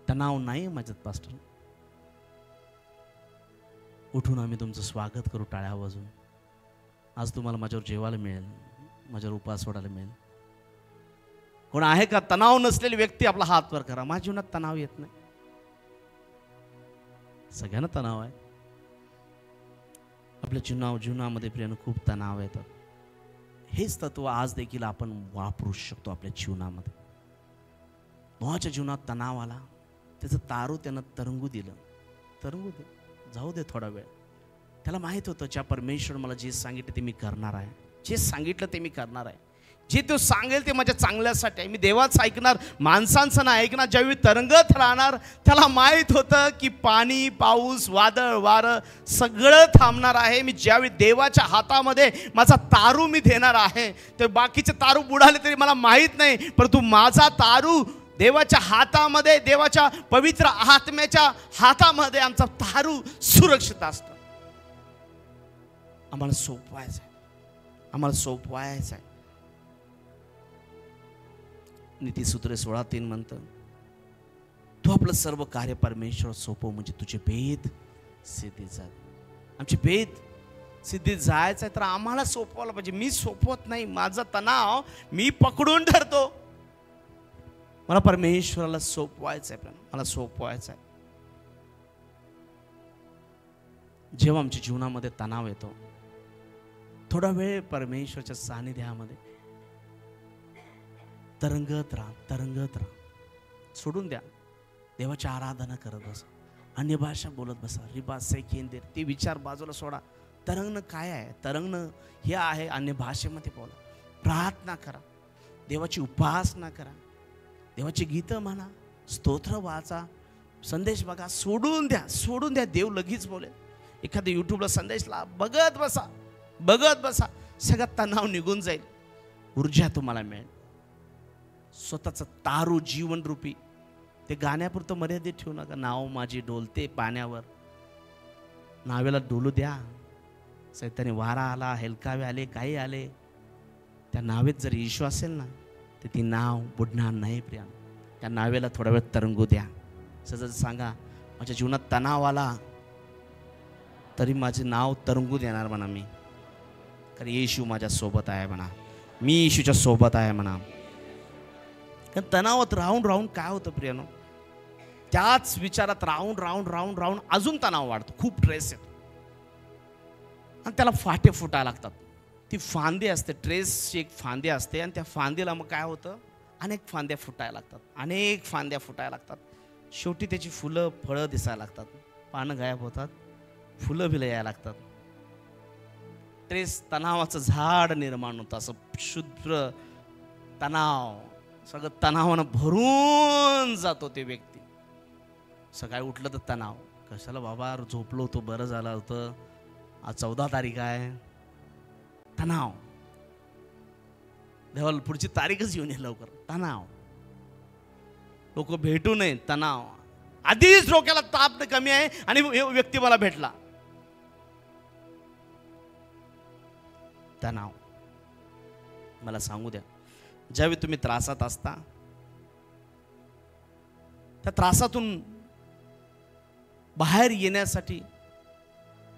तणाव नाही माझ्यात पास्टर, उठून आम्ही तुमचं स्वागत करू टाळ्या वाजून. आज तुम्हाला माझ्यावर जेवायला मिळेल, माझ्यावर उपवास सोडायला मिळेल. कोण आहे का तणाव नसलेली व्यक्ती? आपला हात वर करा. माझ्या जीवनात तणाव येत नाही. सगळ्यांना तणाव आहे. आपल्या जीवनामध्ये प्रियानो खूप तणाव येतात. हेच तत्व आज देखील आपण वापरू शकतो आपल्या जीवनामध्ये. नोहाच्या जीवनात तणाव आला, त्याचं तारू त्यानं तरंगू दे, जाऊ दे थोडा वेळ. त्याला माहित होतं ज्या परमेश्वर मला जे सांगितलं ते मी करणार आहे, जे सांगितलं ते मी करणार आहे, जे तो सांगेल ते माझ्या चांगल्यासाठी आहे. मी देवाचं ऐकणार, माणसांचं नाही ऐकणार. ज्यावेळी तरंगत राहणार त्याला माहित होतं की पाणी, पाऊस, वादळ, वारं सगळं थांबणार आहे. मी ज्यावेळी देवाच्या हातामध्ये माझा तारू मी देणार आहे, ते बाकीचे तारू बुडाले तरी मला माहीत नाही, परंतु माझा तारू देवाच्या हातामध्ये, देवाच्या पवित्र आत्म्याच्या हातामध्ये आमचा तारू सुरक्षित असतो. आम्हाला सोपवायचं आहे. नीतिसूत्र 16:3 म्हणतं, तू आपलं सर्व कार्य परमेश्वर सोपव म्हणजे तुझे भेद सिद्धीत जात. आमचे भेद सिद्धीत जायचं आहे तर आम्हाला सोपवायला पाहिजे. मी सोपवत नाही, माझा तणाव मी पकडून धरतो. मला परमेश्वराला सोपवायचं आहे, मला सोपवायचं आहे. जेव्हा आमच्या जीवनामध्ये तणाव येतो, थोडा वेळ परमेश्वराच्या सानिध्यामध्ये तरंगत राहा. सोडून द्या. देवाची आराधना करत बसा, अन्य भाषा बोलत बसा, रिबा केंद्र ते विचार बाजूला सोडा. तरंगणं काय आहे? तरंगणं हे आहे अन्य भाषेमध्ये बोला, प्रार्थना करा, देवाची उपासना करा, देवाची गीतं म्हणा, स्तोत्र वाचा, संदेश बघा. सोडून द्या. देव लगेच बोलेल. एखाद्या यूट्यूबला संदेशला बघत बसा, सगळा तणाव निघून जाईल, ऊर्जा तुम्हाला मिळेल. स्वतःचं तारू जीवन रूपी ते गाण्यापुरतं मर्यादित ठेवू नका. नाव माझी डोलते पाण्यावर, नावेला डोलू द्या. सैतानी वारा आला, हेलकावे आले, काही आले, त्या नावेत जर येशू असेल ना तर ती नाव बुडणार नाही प्रिया. त्या नावेला थोडा वेळ तरंगू द्या. सजत सांगा, माझ्या जीवनात तणाव आला तरी माझे नाव तरंगू देणार म्हणा मी, कारण येशू माझ्या सोबत आहे म्हणा, मी येशूच्या सोबत आहे म्हणा. कारण तणावात राहून काय होतं प्रियानो, त्याच विचारात राहून अजून तणाव वाढतो, खूप ट्रेस येतो आणि त्याला फाटे फुटायला लागतात. ती फांदी असते, ट्रेसची एक फांदी असते आणि त्या फांदीला मग काय होतं, अनेक फांद्या फुटायला लागतात. शेवटी त्याची फुलं फळं दिसायला लागतात, पानं गायब होतात, फुलं बिलं यायला लागतात. ट्रेस तणावाचं झाड निर्माण होतं, असं शुद्ध तणाव, सगळं तणावानं भरून जातो ते व्यक्ती. सकाळी उठलं तर तणाव, कशाला बाबा झोपलो होतो, बरं झालं होतं, आज 14 तारीख आहे, तणाव, देवाला पुढची तारीखच येऊन ये लवकर, तणाव, लोक भेटू नये, तणाव, आधीच डोक्याला ताप कमी आहे आणि व्यक्ती मला भेटला, तणाव. मला सांगू द्या, ज्यावेळी तुम्ही त्रासात असता, त्या त्रासातून बाहेर येण्यासाठी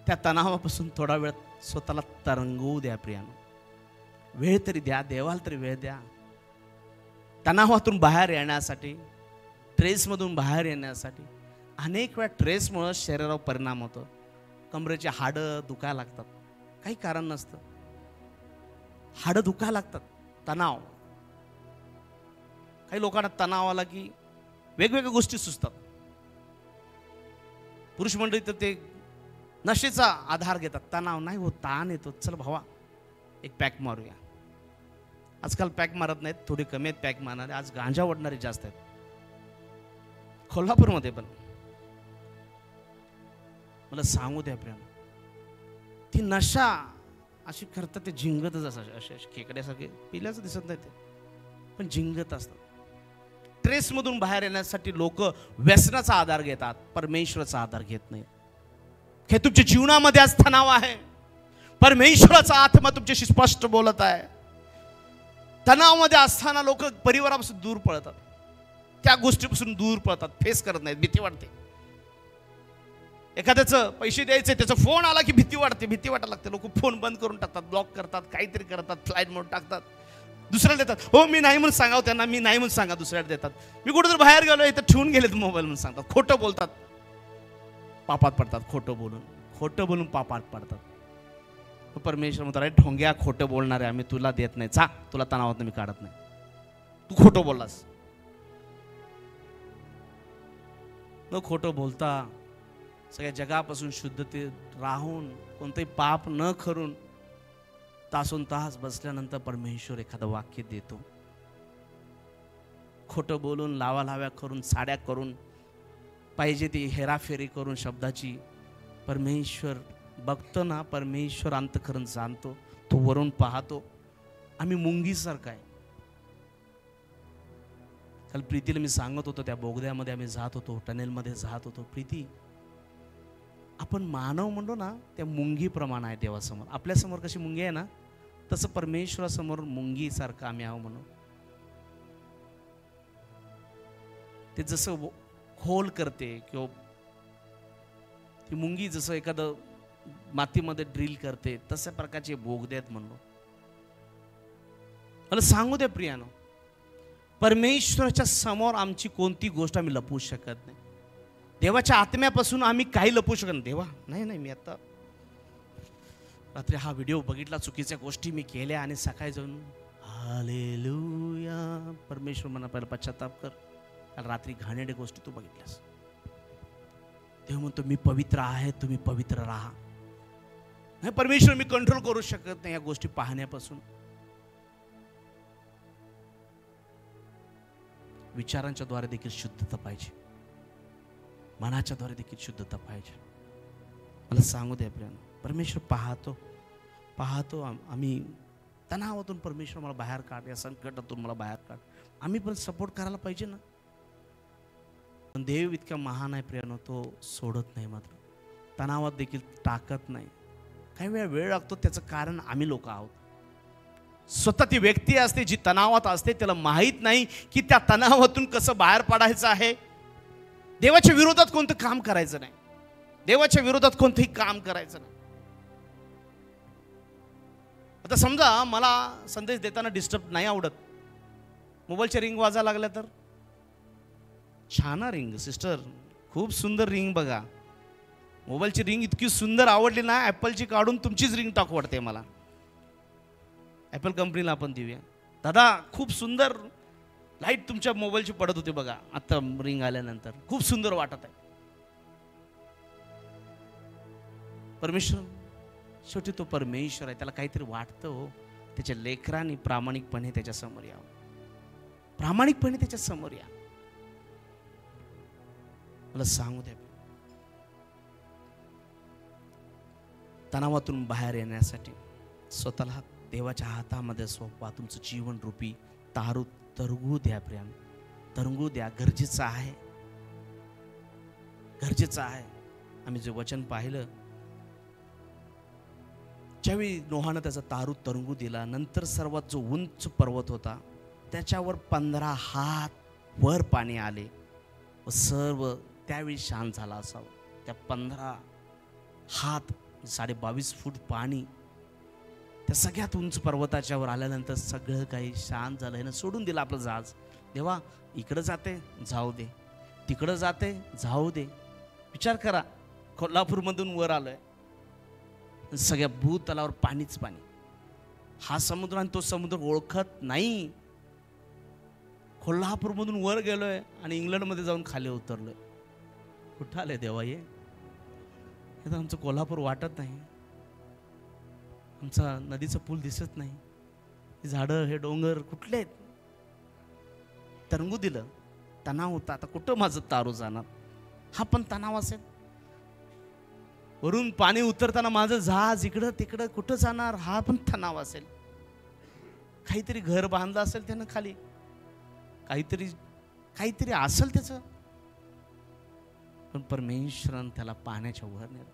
त्या तणावापासून थोडा वेळ स्वतःला तरंगवू द्या प्रियानो. वेळ तरी द्या, देवाला तरी वेळ द्या. तणावातून बाहेर येण्यासाठी, ट्रेसमधून बाहेर येण्यासाठी. अनेक वेळा ट्रेसमुळे शरीरावर परिणाम होतो. कमरेचे हाडं दुखायला लागतात, काही कारण नसतं, हाडं दुखायला लागतात, तणाव. काही लोकांना तणाव आला की वेगवेगळ्या गोष्टी सुचतात. पुरुष मंडळी तर ते नशेचा आधार घेतात. तणाव नाही होत, ताण येतो, चल भावा एक पॅक मारूया. आजकाल पॅक मारत नाहीत, थोडी कमी आहेत पॅक मारणारे, आज गांजा ओढणारे जास्त आहेत. कोल्हापूरमध्ये पण मला सांगू द्या प्रेम, ती नशा अशी करतात, ते झिंगतच असतात, असे खेकड्यासारखे, पिल्याचं दिसत नाही ते, पण झिंगत असतात. ट्रेसमधून बाहेर येण्यासाठी लोक व्यसनाचा आधार घेतात, परमेश्वराचा आधार घेत नाही. हे तुमच्या जीवनामध्ये आज तणाव आहे, परमेश्वराचा आत्मा तुमच्याशी स्पष्ट बोलत आहे. तणावामध्ये असताना लोक परिवारापासून दूर पळतात, त्या गोष्टीपासून दूर पळतात, फेस करत नाहीत, भीती वाटते. एखाद्याचं पैसे द्यायचे, त्याचा फोन आला की भीती वाटते, भीती वाटायला लागते. लोक फोन बंद करून टाकतात, ब्लॉक करतात, काहीतरी करतात, फ्लाईट मोड टाकतात, दुसऱ्याला देतात. हो मी नाही म्हणून सांगावं त्यांना, मी नाही म्हणून सांगा, दुसऱ्याला देतात. मी कुठेतरी बाहेर गेलो, इथं ठेवून गेलेत मोबाईल म्हणून सांगतात, खोटं बोलतात, पापात पडतात. खोटं बोलून पापात पडतात. परमेश्वर म्हणतात, अरे ढोंग्या, खोटं बोलणारे आम्ही तुला देत नाही, चा तुला तणावात मी काढत नाही, तू खोटं बोललास. न खोटं बोलता, सगळ्या जगापासून शुद्धते राहून, कोणतंही पाप न करून तासून तास बसल्यानंतर परमेश्वर एखादं वाक्य देतो. खोटं बोलून, लावालाव्या करून, साड्या करून, पाहिजे ती हेराफेरी करून शब्दाची, परमेश्वर बघतो ना, परमेश्वर अंतःकरण जाणतो, तो वरून पाहतो. आम्ही मुंगीसारखा आहे. काल प्रीतीला मी सांगत होतो, त्या बोगद्यामध्ये आम्ही जात होतो, टनेलमध्ये जात होतो. प्रीती, आपण मानव म्हणतो ना, त्या मुंगीप्रमाणे आहे देवासमोर. आपल्यासमोर कशी मुंगी आहे ना, तसं परमेश्वरासमोर मुंगीसारखं आम्ही आहो. म्हणून ते जसं खोल करते किंवा ती मुंगी जसं एखादं मातीमध्ये ड्रिल करते, तशा प्रकारचे बोगदे आहेत. म्हणलो मला सांगू द्या प्रियानो, परमेश्वराच्या समोर आमची कोणती गोष्ट आम्ही लपवू शकत नाही. देवाच्या आत्म्यापासून आम्ही काही लपवू शकत नाही. देवा नाही, मी आता रात्री हा व्हिडिओ बघितला, चुकीच्या गोष्टी मी केल्या, आणि सकाळी जाऊन हालेलुया, परमेश्वर म्हणा पहिला पश्चाताप कर, काल रात्री घाणेरड्या गोष्टी तू बघितल्यास. देव म्हणतो मी पवित्र आहे, तुम्ही पवित्र राहा. नाही परमेश्वर, मी कंट्रोल करू शकत नाही या गोष्टी पाहण्यापासून. विचारांच्या द्वारे देखील शुद्धता पाहिजे, मनाच्या द्वारे देखील शुद्धता पाहिजे. मला सांगू दे आपल्याला, परमेश्वर पाहतो. आम्ही तणावातून परमेश्वर मला बाहेर काढ, या संकटातून मला बाहेर काढ. आम्ही पण सपोर्ट करायला पाहिजे ना. पण देव इतका महान आहे प्रियानो, तो सोडत नाही, मात्र तणावात देखील टाकत नाही. काही वेळ लागतो, त्याचं कारण आम्ही लोक आहोत. स्वतः ती व्यक्ती असते जी तणावात असते, त्याला माहीत नाही की त्या तणावातून कसं बाहेर पडायचं आहे. देवाच्या विरोधात कोणतं काम करायचं नाही, देवाच्या विरोधात कोणतंही काम करायचं नाही. आता समजा मला संदेश देताना डिस्टर्ब नाही आवडत, मोबाईलच्या रिंग वाजायला लागल्या तर, छान रिंग सिस्टर, खूप सुंदर रिंग बघा, मोबाईलची रिंग इतकी सुंदर आवडली ना, ॲपलची काढून तुमचीच रिंग टाकू वाटते मला. ॲपल कंपनीला आपण देऊया. दादा खूप सुंदर लाईट तुमच्या मोबाईलची पडत होती बघा, आता रिंग आल्यानंतर खूप सुंदर वाटत आहे. परमेश्वर शेवटी तो परमेश्वर आहे, त्याला काहीतरी वाटतं हो. त्याच्या लेकरांनी प्रामाणिकपणे त्याच्या समोर यावं, प्रामाणिकपणे त्याच्या समोर या. मला सांगू द्या, तणावातून बाहेर येण्यासाठी स्वतःला देवाच्या हातामध्ये सोपवा. तुमचं जीवन रूपी तारू तरंगू द्या प्रेम, तरंगू द्या. गरजेचं आहे, गरजेचं आहे. आम्ही जे वचन पाहिलं, ज्यावेळी नोहानं त्याचा तारू तरंगू दिला, नंतर सर्वात जो उंच पर्वत होता त्याच्यावर 15 हात वर पाणी आले व सर्व त्यावेळी शांत झाला असावं. त्या 15 हात 22.5 फूट पाणी त्या सगळ्यात उंच पर्वताच्यावर आल्यानंतर सगळं काही शांत झालं. ना सोडून दिलं आपलं जहाज. देवा इकडं जाते जाऊ दे, तिकडं जाते जाऊ दे. विचार करा, कोल्हापूरमधून वर आलोय, सगळ्या भूतलावर पाणीच पाणी. हा समुद्र आणि तो समुद्र ओळखत नाही. कोल्हापूरमधून वर गेलोय आणि इंग्लंडमध्ये जाऊन खाली उतरलोय. कुठं आले देवा हे तर आमचं कोल्हापूर वाटत नाही. आमचा नदीचा पूल दिसत नाही. हे झाडं हे डोंगर कुठले आहेत. तरंगू दिलं, तणाव होता. आता कुठं माझं तारू जाणार. हा पण तणाव असेल. वरून पाणी उतरताना माझं जहाज इकडं तिकडं कुठं जाणार. हा पण तणाव असेल. काहीतरी घर बांधलं असेल त्यानं खाली, काहीतरी असेल त्याचं. पण परमेश्वरानं त्याला पाण्याच्या वर नेलं.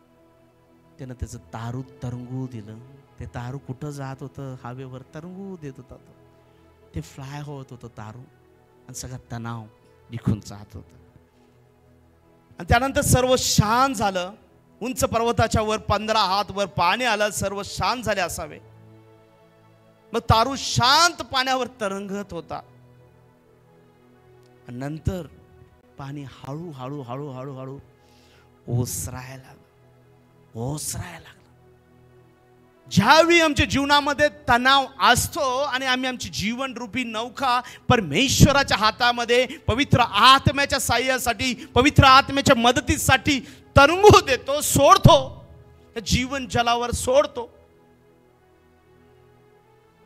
त्यानं त्याचं तारू तरंगू दिलं. ते तारू कुठं जात होतं, हवेवर तरंगू देत होता. ते फ्लाय होत होतं तारू आणि सगळा तणाव निघून जात होता. आणि त्यानंतर सर्व शांत झालं. उंच पर्वताच्या वर 15 हात वर पाणी आलं. सर्व शांत झाले असावे. मग तारू शांत पाण्यावर तरंगत होता. आणि नंतर पाणी हळूहळू हळूहळू हळू ओसरायला लागलं. ज्यावेळी आमच्या जीवनामध्ये तणाव असतो आणि आम्ही आमची जीवन रूपी नौका परमेश्वराच्या हातामध्ये पवित्र आत्म्याच्या साह्यासाठी, पवित्र आत्म्याच्या मदतीसाठी तरंगू देतो, सोडतो, जीवन जलावर सोडतो,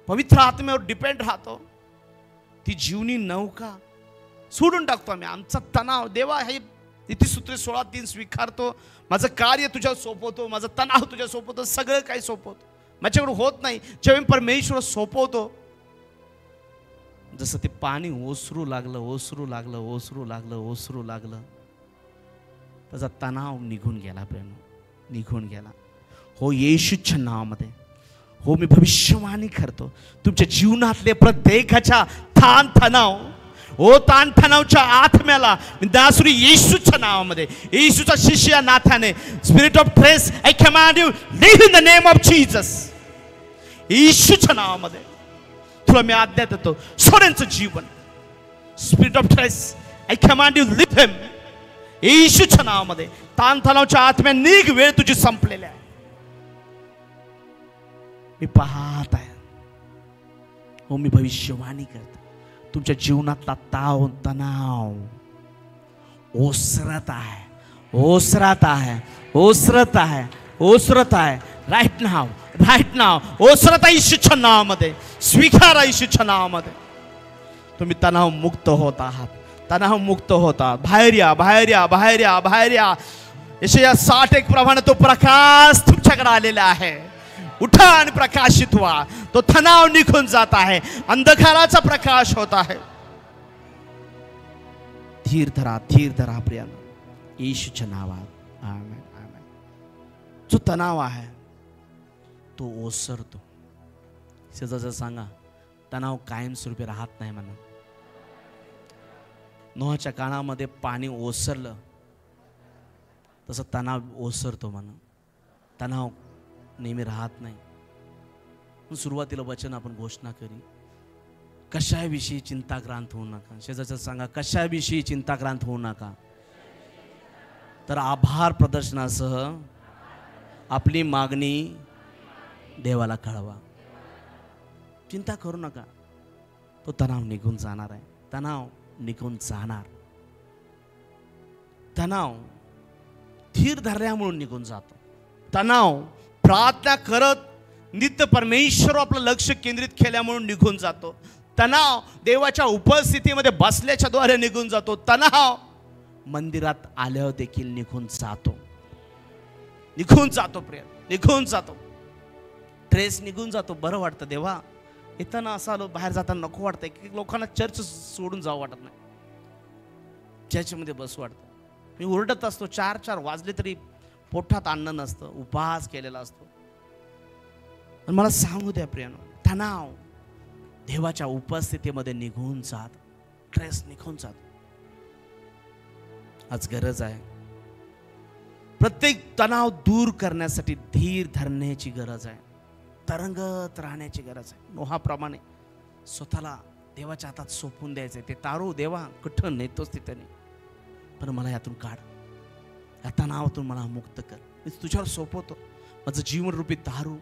पवित्र आत्म्यावर डिपेंड राहतो, ती जीवनी नौका सोडून टाकतो आम्ही. आमचा तणाव देवा हे नीतिसूत्रे 16:3 स्वीकारतो. माझं कार्य तुझ्या सोपवतो, माझं तणाव तुझ्या सोपवतो, सगळं काही सोपवतो. माझ्याकडून होत नाही. जेव्हा परमेश्वर सोपवतो, जसं ते पाणी ओसरू लागलं, ओसरू लागलं, ओसरू लागलं, ओसरू लागलं, त्याचा तणाव निघून गेला. प्रेम निघून गेला. हो, येशूच्या नावामध्ये हो मी भविष्यवाणी करतो, तुमच्या जीवनातले प्रत्येकाच्या ताण तणाव, ओ ताण तणावच्या आत्म्याला दासुरी येशूच्या नावामध्ये, येशूच्या शिष्य नाथाने, spirit of stress I command you leave in the name of Jesus. येशूच्या नावामध्ये तुला मी आज्ञा देतो, सोड्यांचं जीवन. Spirit of stress I command you leave him. येशूच्या नावामध्ये ताण तणावच्या आत्म्या निघ. वेळ तुझी संपलेली आहे. मी पाहत आहे. हो मी भविष्यवाणी करतो, तुमच्या जीवनातला ताण तणाव ओसरत आहे, ओसरत आहे, ओसरत आहे, ओसरत आहे. राईट नाव, राईट नाव ओसरत आहे येशूच्या नावामध्ये. स्वीकारा येशूच्या नावामध्ये. तुम्ही तणाव मुक्त होत आहात, तणाव मुक्त होता. बाहेर या, बाहेर या, बाहेर या, बाहेर या. यशाया 60:1 प्रमाणे तो प्रकाश तुमच्याकडे आलेला आहे. उठा आणि प्रकाशित व्हा. तो तणाव निघून जात आहे, अंधकाराचा प्रकाश होत आहे. धीर धरा, धीर धरा प्रियानो, येशूच्या नावात. आमेन, आमेन. जो तणाव आहे तो ओसरतो. शेजारचं सांगा, तणाव कायमस्वरूपी राहत नाही म्हणा. नोहाच्या काळामध्ये पाणी ओसरलं तसं तणाव ओसरतो म्हणा. तणाव नेहमी राहत नाही. सुरुवातीला वचन आपण घोषणा करी, कशाविषयी चिंताक्रांत होऊ नका. शेजारचं सांगा, कशाविषयी चिंताक्रांत होऊ नका. तर आभार प्रदर्शनासह आपली मागणी देवाला कळवा. चिंता करू नका. तो तणाव निघून जाणार आहे. तणाव निघून जाणार. तणाव धीर धरल्यामुळे निघून जातो. तणाव प्रार्थना करत नित्य परमेश्वर आपलं लक्ष केंद्रित केल्यामुळे निघून जातो. तणाव देवाच्या उपस्थितीमध्ये बसल्याच्या द्वारे निघून जातो. तणाव मंदिरात आल्यावर देखील निघून जातो. निघून जातो प्रिय, निघून जातो. ट्रेस निघून जातो. बरं वाटतं देवा. येताना असं आलो, बाहेर जाताना नको वाटतं. एक लोकांना चर्च सोडून जावं वाटत नाही, चर्चमध्ये बसू वाटतं. मी ओरडत असतो, 4 वाजले तरी पोटात अन्न नसतं, उपवास केलेला असतो. आणि मला सांगू द्या प्रियानो, तणाव देवाच्या उपस्थितीमध्ये निघून जात, ट्रेस निघून जात. आज गरज आहे, प्रत्येक तणाव दूर करण्यासाठी धीर धरण्याची गरज आहे, तरंगत राहण्याची गरज आहे. नोहाप्रमाणे स्वतःला देवाच्या हातात सोपून द्यायचं. ते तारू देवा कुठं नेतोच तिथे नाही, पण मला यातून काढ, या तणावातून मला मुक्त कर. मी तुझ्यावर सोपवतो. माझं जीवनरूपी दारू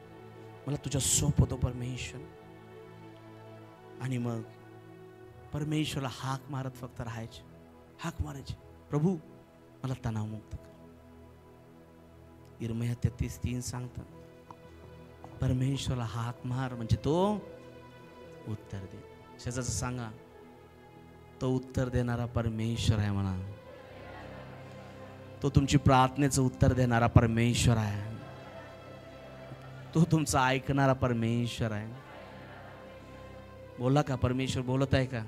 मला तुझ्या सोपवतो परमेश्वर. आणि मग परमेश्वरला हाक मारत फक्त राहायचे, हाक मारायचे, प्रभू मला तणावमुक्त कर. इर्मिया 33:3 सांगतं, परमेश्वरला हाक मार म्हणजे तो उत्तर दे. शेजारचं सांगा, तो उत्तर देणारा परमेश्वर आहे म्हणा. तो तुमची प्रार्थनेचं उत्तर देणारा परमेश्वर आहे. तो तुमचा ऐकणारा परमेश्वर आहे. बोला का परमेश्वर बोलत आहे का?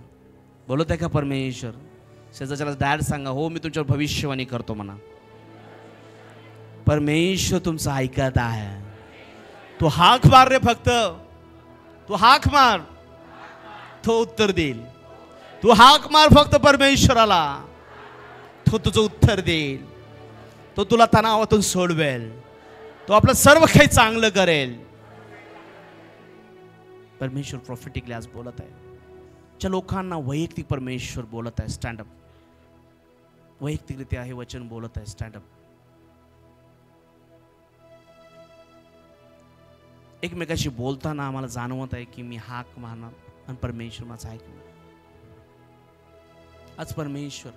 बोलत आहे का परमेश्वर? शेजारच्याला डायरेक्ट सांगा, हो मी तुमच्यावर भविष्यवाणी करतो म्हणा. परमेश्वर तुमचं ऐकत आहे. तू हाक मार रे, फक्त तू हाक मार, तो उत्तर देईल. तू हाक मार फक्त परमेश्वराला, तो तुझं उत्तर देईल. तो तुला तणावातून सोडवेल. तो आपलं सर्व काही चांगलं करेल. परमेश्वर प्रॉफिटिकली आज बोलत आहे. ज्या लोकांना वैयक्तिक परमेश्वर बोलत आहे, स्टँडअप. वैयक्तिकरित्या हे वचन बोलत आहे, स्टँडअप. एकमेकाशी बोलताना आम्हाला जाणवत आहे की मी हाक मारणार आणि परमेश्वर माझं ऐकणार. आज परमेश्वर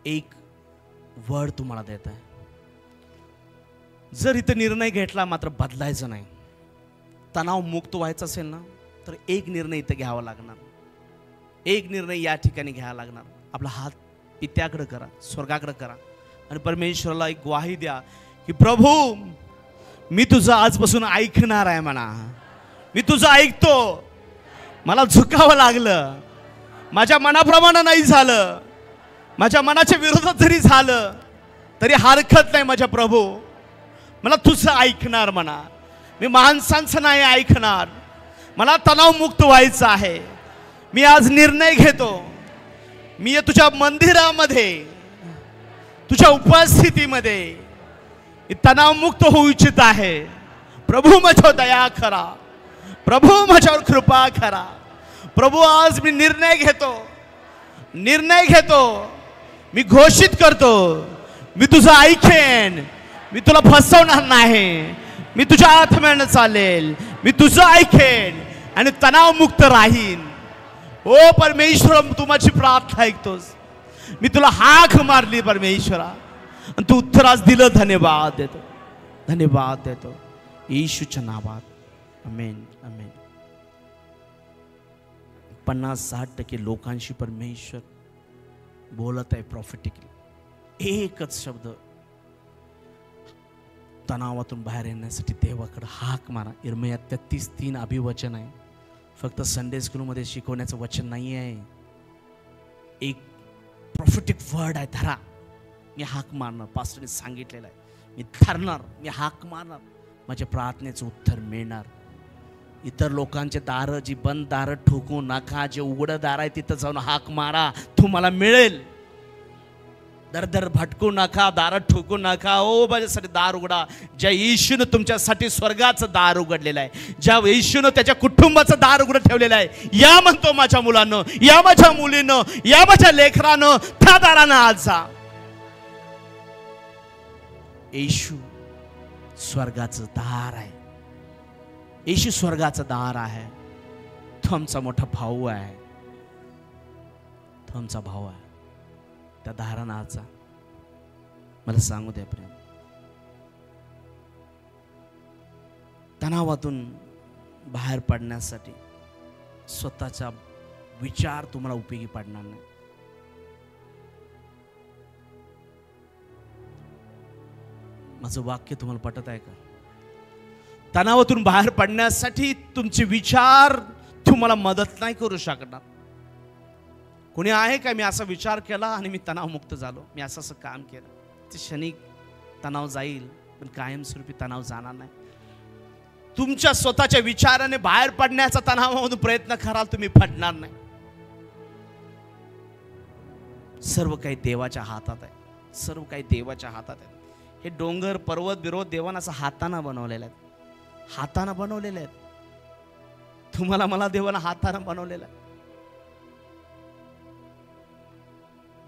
एक वर्ड तुम्हाला देत आहे. जर इथं निर्णय घेतला मात्र बदलायचं नाही, तणाव मुक्त व्हायचं असेल ना, तर एक निर्णय इथं घ्यावा लागणार. एक निर्णय या ठिकाणी घ्यावा लागणार. आपला हात पित्याकडे करा, स्वर्गाकडे करा आणि परमेश्वराला एक ग्वाही द्या की प्रभू मी तुझं आजपासून ऐकणार आहे म्हणा. मी तुझं ऐकतो. मला झुकावं लागलं, माझ्या मनाप्रमाणे नाही झालं, माझ्या मनाच्या विरोधात जरी झालं तरी हरकत नाही माझ्या प्रभू. मला तुझं ऐकणार म्हणा. मी माणसांचं नाही ऐकणार. मला तणावमुक्त व्हायचं आहे. मी आज निर्णय घेतो. मी तुझ्या मंदिरामध्ये, तुझ्या उपस्थितीमध्ये तणावमुक्त होऊ इच्छित आहे. प्रभू माझ्यावर दया करा. प्रभू माझ्यावर कृपा करा. प्रभू आज मी निर्णय घेतो. निर्णय घेतो. मी घोषित करतो, मी तुझं ऐकेन. मी तुला फसवणार नाही. मी तुझ्या आत्म्यानं चालेल. मी तुझं ऐकेन आणि तणावमुक्त राहीन. ओ परमेश्वर, तू माझी प्रार्थना ऐकतोस. मी तुला हाक मारली परमेश्वरा आणि तू उत्तर आज दिलं. धन्यवाद देतो, धन्यवाद देतो येशूच्या नावात. आमेन, आमेन. 50-60% लोकांशी परमेश्वर बोलत आहे प्रॉफिटिकली. एकच शब्द, तणावातून बाहेर येण्यासाठी देवाकडे हाक मारा. इर्मिया 33:3 अभिवचन आहे. फक्त संडे स्कूलमध्ये शिकवण्याचं वचन नाही आहे. एक प्रॉफिटिक वर्ड आहे. धरा. मी हाक मारणार. पास्टरने सांगितलेलं आहे. मी धरणार. मी हाक मारणार. माझ्या प्रार्थनेचं उत्तर मिळणार. इतर लोकांचे दारं, जी बंद दारं ठोकू नका. जे उघडं दार आहे तिथं जाऊन हाक मारा, तुम्हाला मिळेल. दर भटकू नका, दारात ठोकू नका. ओ माझ्यासाठी दार उघडा. ज्या येशूनं तुमच्यासाठी स्वर्गाचं दार उघडलेलं आहे, ज्या येशूनं त्याच्या कुटुंबाचं दार उघडं ठेवलेलं आहे, या म्हणतो माझ्या मुलांनो, या माझ्या मुलीनं, या माझ्या लेकरानं, त्या दारानं आज जा. येशू स्वर्गाचं दार आहे. येशू स्वर्गाचं दार आहे. तो आमचा मोठा भाऊ आहे. तो आमचा भाऊ आहे. त्या दारानाचा मला सांगू द्या प्रेम. तणावातून बाहेर पडण्यासाठी स्वतःचा विचार तुम्हाला उपयोगी पडणार नाही. माझं वाक्य तुम्हाला पटत आहे का? तणावातून बाहेर पडण्यासाठी तुमचे विचार तुम्हाला मदत नाही करू शकणार. कोणी आहे का मी असा विचार केला आणि मी तणावमुक्त झालो, मी असं काम केलं? ते क्षणिक तणाव जाईल पण कायमस्वरूपी तणाव जाणार नाही. तुमच्या स्वतःच्या विचाराने बाहेर पडण्याचा तणावामधून प्रयत्न कराल, तुम्ही पडणार नाही. सर्व काही देवाच्या हातात आहे. सर्व काही देवाच्या हातात आहे. हे डोंगर पर्वत बिरोध देवानं असं हाताने बनवलेलं आहे. हाताने बनवलेले आहेत. तुम्हाला मला देवानं हाताने बनवलेलं आहे.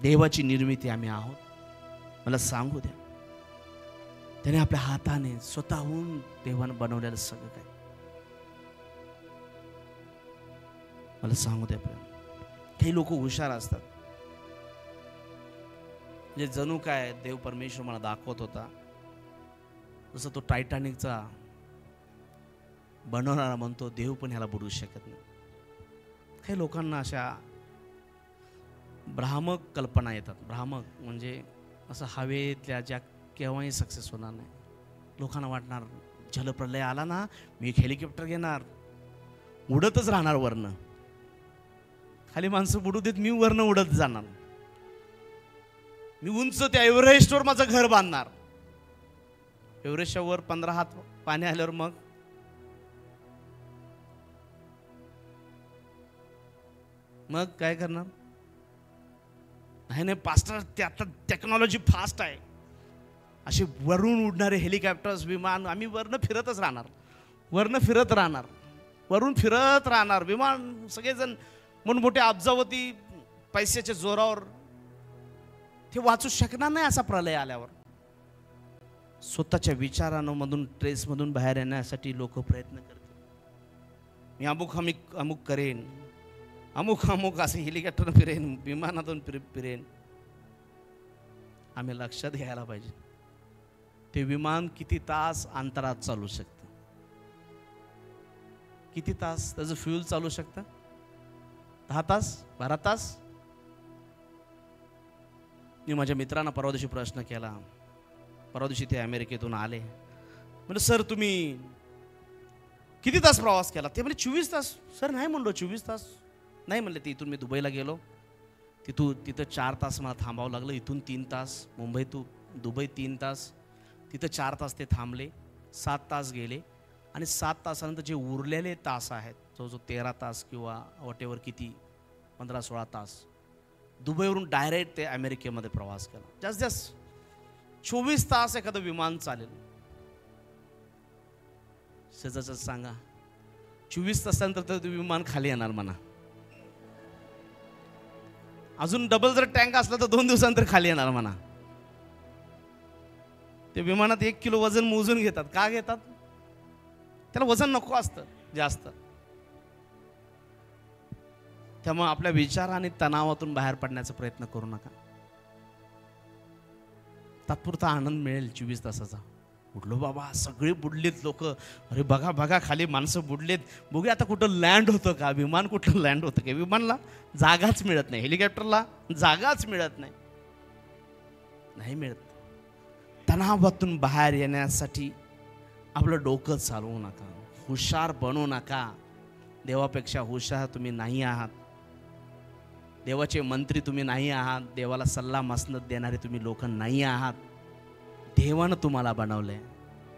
देवाची निर्मिती आम्ही आहोत. मला सांगू द्या, त्याने आपल्या हाताने स्वतःहून देवानं बनवलेलं सगळं काय. मला सांगू द्या प्रेम, काही लोक हुशार असतात, म्हणजे जणू काय देव परमेश्वर मला दाखवत होता, जसं तो टायटॅनिकचा बनवणारा म्हणतो देव पण ह्याला बुडवू शकत नाही. काही लोकांना अशा भ्रामक कल्पना येतात. भ्रामक म्हणजे असं हवेतल्या ज्या केव्हाही सक्सेस होणार नाही. लोकांना वाटणार जलप्रलय आला ना, मी एक हेलिकॉप्टर घेणार, उडतच राहणार वरनं, खाली माणसं बुडू देत, मी वरनं उडत जाणार, मी उंच त्या एव्हरेस्टवर माझं घर बांधणार. एव्हरेस्टच्या वर 15 हात पाणी आल्यावर मग काय करणार? नाही पास्टर, ते आता टेक्नॉलॉजी फास्ट आहे, असे वरून उडणारे हेलिकॉप्टर्स, विमान, आम्ही वरनं फिरतच राहणार, वरनं फिरत राहणार, वरून फिरत राहणार विमान, सगळेजण मोठमोठे अब्जावती पैशाच्या जोरावर. ते वाचू शकणार नाही असा प्रलय आल्यावर. स्वतःच्या विचारांमधून, ट्रेसमधून बाहेर येण्यासाठी लोक प्रयत्न करतात. मी अमुक करेन, अमुक असं हेलिकॉप्टर फिरेन, विमानातून फिरेन. आम्ही लक्षात घ्यायला पाहिजे, ते विमान किती तास अंतरात चालू शकतं, किती तास त्याचं फ्यूल चालू शकतं? 10 तास, 12 तास. मी माझ्या मित्रांना परवा दिवशी प्रश्न केला, परवा दिवशी ते अमेरिकेतून आले, म्हणजे सर तुम्ही किती तास प्रवास केला? ते म्हणजे 24 तास. सर नाही म्हणलो 24 तास नाही म्हणले. ते इथून मी दुबईला गेलो, तिथं 4 तास मला थांबावं लागलं, इथून 3 तास, मुंबई टू दुबई 3 तास, तिथं 4 तास ते थांबले, 7 तास गेले, आणि 7 तासानंतर जे उरलेले तास आहेत, जो 13 तास किंवा वॉटेवर किती 15-16 तास, दुबईवरून डायरेक्ट ते अमेरिकेमध्ये प्रवास केला. जास्त 24 तास एखादं विमान चालेल. शेजारचं सांगा, 24 तासानंतर तर विमान खाली येणार म्हणा. अजून डबल जर टँक असला तर 2 दिवसानंतर खाली येणार म्हणा. ते विमानात 1 किलो वजन मोजून घेतात. का घेतात? त्याला वजन नको असतं जास्त. त्यामुळे आपल्या विचार आणि तणावातून बाहेर पडण्याचा प्रयत्न करू नका. तात्पुरता आनंद मिळेल 24 तासाचा. बुडलो बाबा, सगळे बुडलेत लोक, अरे बघा बघा खाली माणसं बुडलेत, बघूया आता कुठं लँड होतं का, विमान कुठं लँड होतं का. विमानला जागाच मिळत नाही, हेलिकॉप्टरला जागाच मिळत नाही, नाही मिळत. तणावातून बाहेर येण्यासाठी आपलं डोकं चालवू नका, हुशार बनवू नका. देवापेक्षा हुशार तुम्ही नाही आहात, देवाचे मंत्री तुम्ही नाही आहात, देवाला सल्ला मसनत देणारे तुम्ही लोक नाही आहात. देवानं तुम्हाला बनवलंय,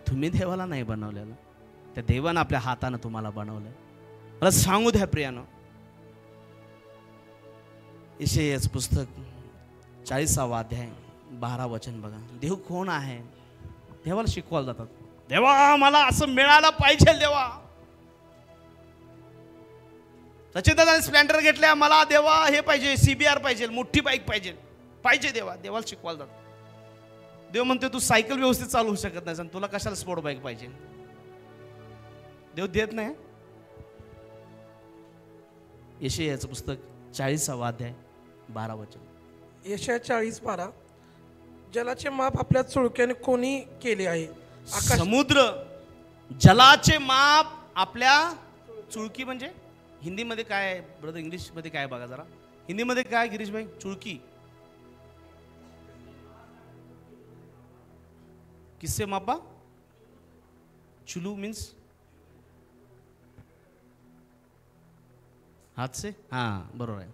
तुम्ही देवाला नाही बनवलेलं. त्या देवानं आपल्या हातानं तुम्हाला बनवलंय. मला सांगू द्या प्रियानो, यशायाचं पुस्तक 40वा अध्याय 12 वचन बघा. देव कोण आहे? देवाला शिकवायला जातात, देवा मला असं मिळालं पाहिजे, देवा सचिन दादाने स्प्लेंडर घेतल्या, मला देवा हे पाहिजे, CBR पाहिजे, मोठी बाईक पाहिजे देवा. देवाला शिकवायला जातात. देव म्हणते तू सायकल व्यवस्थित चालू होऊ शकत नाही, तुला कशाला स्पोर्ट बाईक पाहिजे? देव देत नाही. यशायाचं पुस्तक 40वा अध्याय 12 वचन. यशाया 40:12. जलाचे माप आपल्या चुळक्याने कोणी केले आहे? समुद्र जलाचे माप आपल्या चुळकी म्हणजे हिंदीमध्ये काय ब्रदर, इंग्लिशमध्ये काय बघा जरा. हिंदीमध्ये काय गिरीश भाई? चुळकी. किससे मापा? चुलू मीन्स हाथ से. हां बरोबर आहे.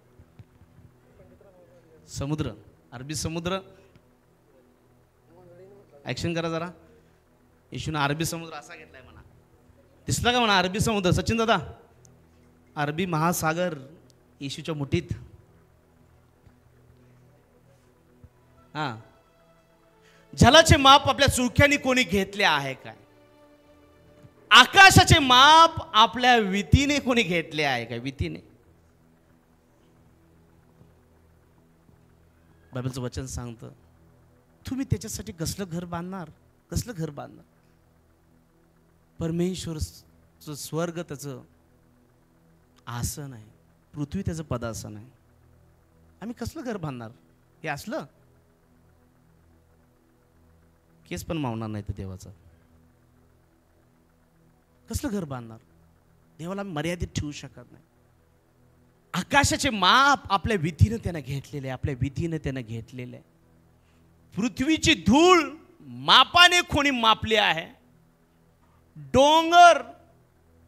समुद्र, अरबी समुद्र. ऍक्शन करा जरा. येशून अरबी समुद्र असा घेतलाय म्हणा. दिसला का म्हणा अरबी समुद्र? सचिन दादा, अरबी महासागर येशूच्या मुठीत. हां, जलाचे माप आपल्या चुळक्याने कोणी घेतले आहे काय? आकाशाचे माप आपल्या वितीने कोणी घेतले आहे काय? वितीने. बायबलचं वचन सांगतं, तुम्ही त्याच्यासाठी कसलं घर बांधणार? कसलं घर बांधणार? परमेश्वरचं स्वर्ग त्याचं आसन आहे, पृथ्वी त्याचं पदासन आहे. आम्ही कसलं घर बांधणार? हे असलं केस पण मावणार नाही तर देवाचा. कसलं घर बांधणार? देवाला मर्यादित ठेवू शकत नाही. आकाशाचे माप आपल्या विधीनं त्यानं घेतलेले, आपल्या विधीनं त्यानं घेतलेले. पृथ्वीची धूळ मापाने कोणी मापली आहे. डोंगर,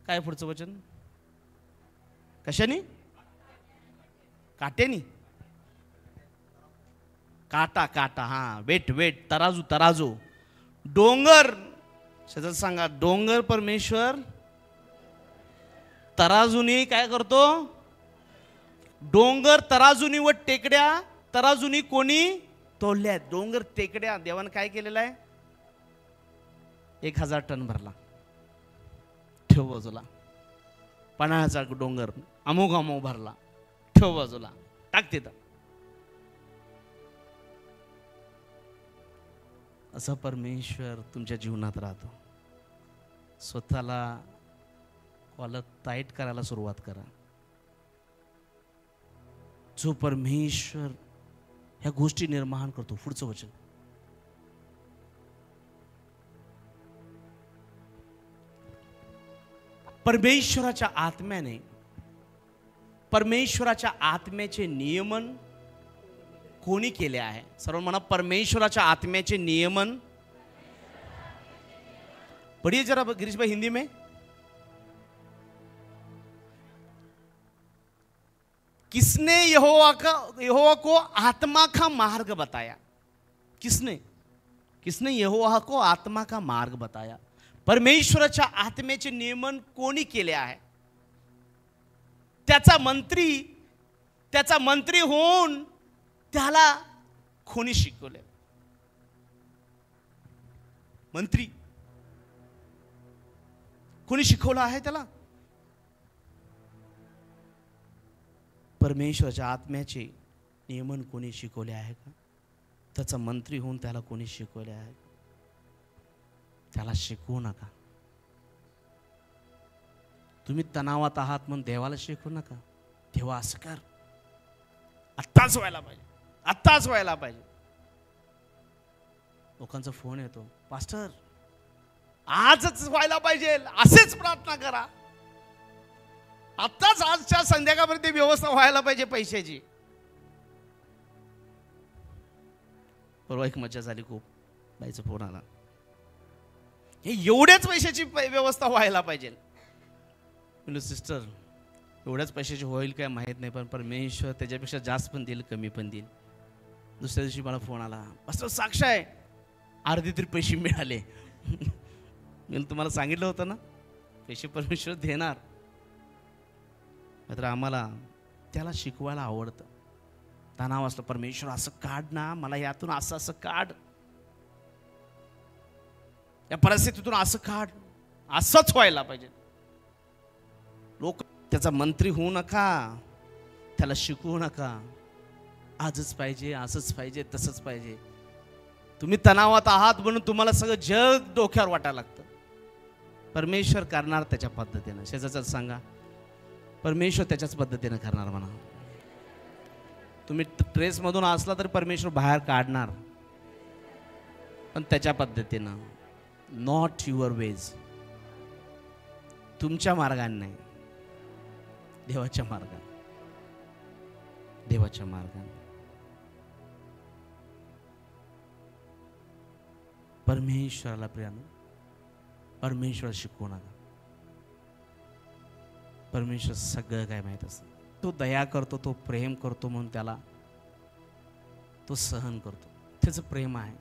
काय पुढचं वचन? कशाने? काट्यानी? काटा काटा, हा, वेट वेट, तराजू तराजू. डोंगर शेजारी सांगा, डोंगर परमेश्वर तराजूनी काय करतो? डोंगर तराजूनी व टेकड्या तराजूनी कोणी तोडल्या? डोंगर टेकड्या देवानं काय केलेलं आहे? 1000 टन भरला, ठेव बाजूला. 50,000 डोंगर अमुक अमुक भरला, ठेव बाजूला, टाक तिथं. असा परमेश्वर तुमच्या जीवनात राहतो. स्वतःला कॉलर टाईट करायला सुरुवात करा. जो परमेश्वर ह्या गोष्टी निर्माण करतो. पुढचं वचन, परमेश्वराच्या आत्म्याने, परमेश्वराच्या आत्म्याचे नियमन कोणी केले आहे? सर्व म्हणा, परमेश्वराच्या आत्म्याचे नियमन. पढ़िए जरा गिरीश भाई हिंदी में. किसने यहोवा को आत्मा का मार्ग बताया? किसने यहोवा को आत्मा का मार्ग बताया? परमेश्वराच्या आत्म्याचे नियमन कोणी केले आहे? त्याचा मंत्री होऊन त्याला कोणी शिकवले? मंत्री कोणी शिकवलं आहे त्याला? परमेश्वराच्या आत्म्याचे नियमन कोणी शिकवले आहे का? त्याचा मंत्री होऊन त्याला कोणी शिकवले आहे? त्याला शिकवू नका. तुम्ही तणावात आहात म्हणून देवाला शिकवू नका. देवा असं कर, आत्ताच व्हायला पाहिजे, आत्ताच व्हायला पाहिजे. लोकांचा फोन येतो, पास्टर आजच व्हायला पाहिजे, असेच प्रार्थना करा, आत्ताच आजच्या संध्याकाळपर्यंत व्यवस्था व्हायला पाहिजे पैशाची. परवा एक मजा झाली खूप, बाईचा फोन आला, हे एवढ्याच पैशाची व्यवस्था व्हायला पाहिजे. म्हणजे सिस्टर एवढ्याच पैशाची होईल काय माहीत नाही, पण परमेश्वर त्याच्यापेक्षा जास्त पण देईल, कमी पण देईल. दुसऱ्या दिवशी मला फोन आला, पास्टर साक्ष आहे, अर्धे तरी पैसे मिळाले. मी तुम्हाला सांगितलं होतं ना, पैसे परमेश्वर देणार. मात्र आम्हाला त्याला शिकवायला आवडतं. तणाव असलं, परमेश्वर असं काढ ना, मला यातून असं असं काढ, या परिस्थितीतून असं काढ, असंच व्हायला पाहिजे. लोक त्याचा मंत्री होऊ नका, त्याला शिकवू नका. आजच पाहिजे, असंच पाहिजे, तसंच पाहिजे. तुम्ही तणावात आहात म्हणून तुम्हाला सगळं जग डोक्यावर वाटायला लागतं. परमेश्वर करणार त्याच्या पद्धतीनं. शेजारच्याला सांगा, परमेश्वर त्याच्याच पद्धतीनं करणार म्हणा. तुम्ही ट्रेसमधून असला तरी परमेश्वर बाहेर काढणार, पण त्याच्या पद्धतीनं. नॉट युअर वेज, तुमच्या मार्गाने नाही, देवाच्या मार्गाने, देवाच्या मार्गाने. परमेश्वराला प्रियानं, परमेश्वर शिकवू नका. परमेश्वर सगळं काय माहीत असतं. तो दया करतो, तो प्रेम करतो म्हणून त्याला तो सहन करतो. त्याचं प्रेम आहे.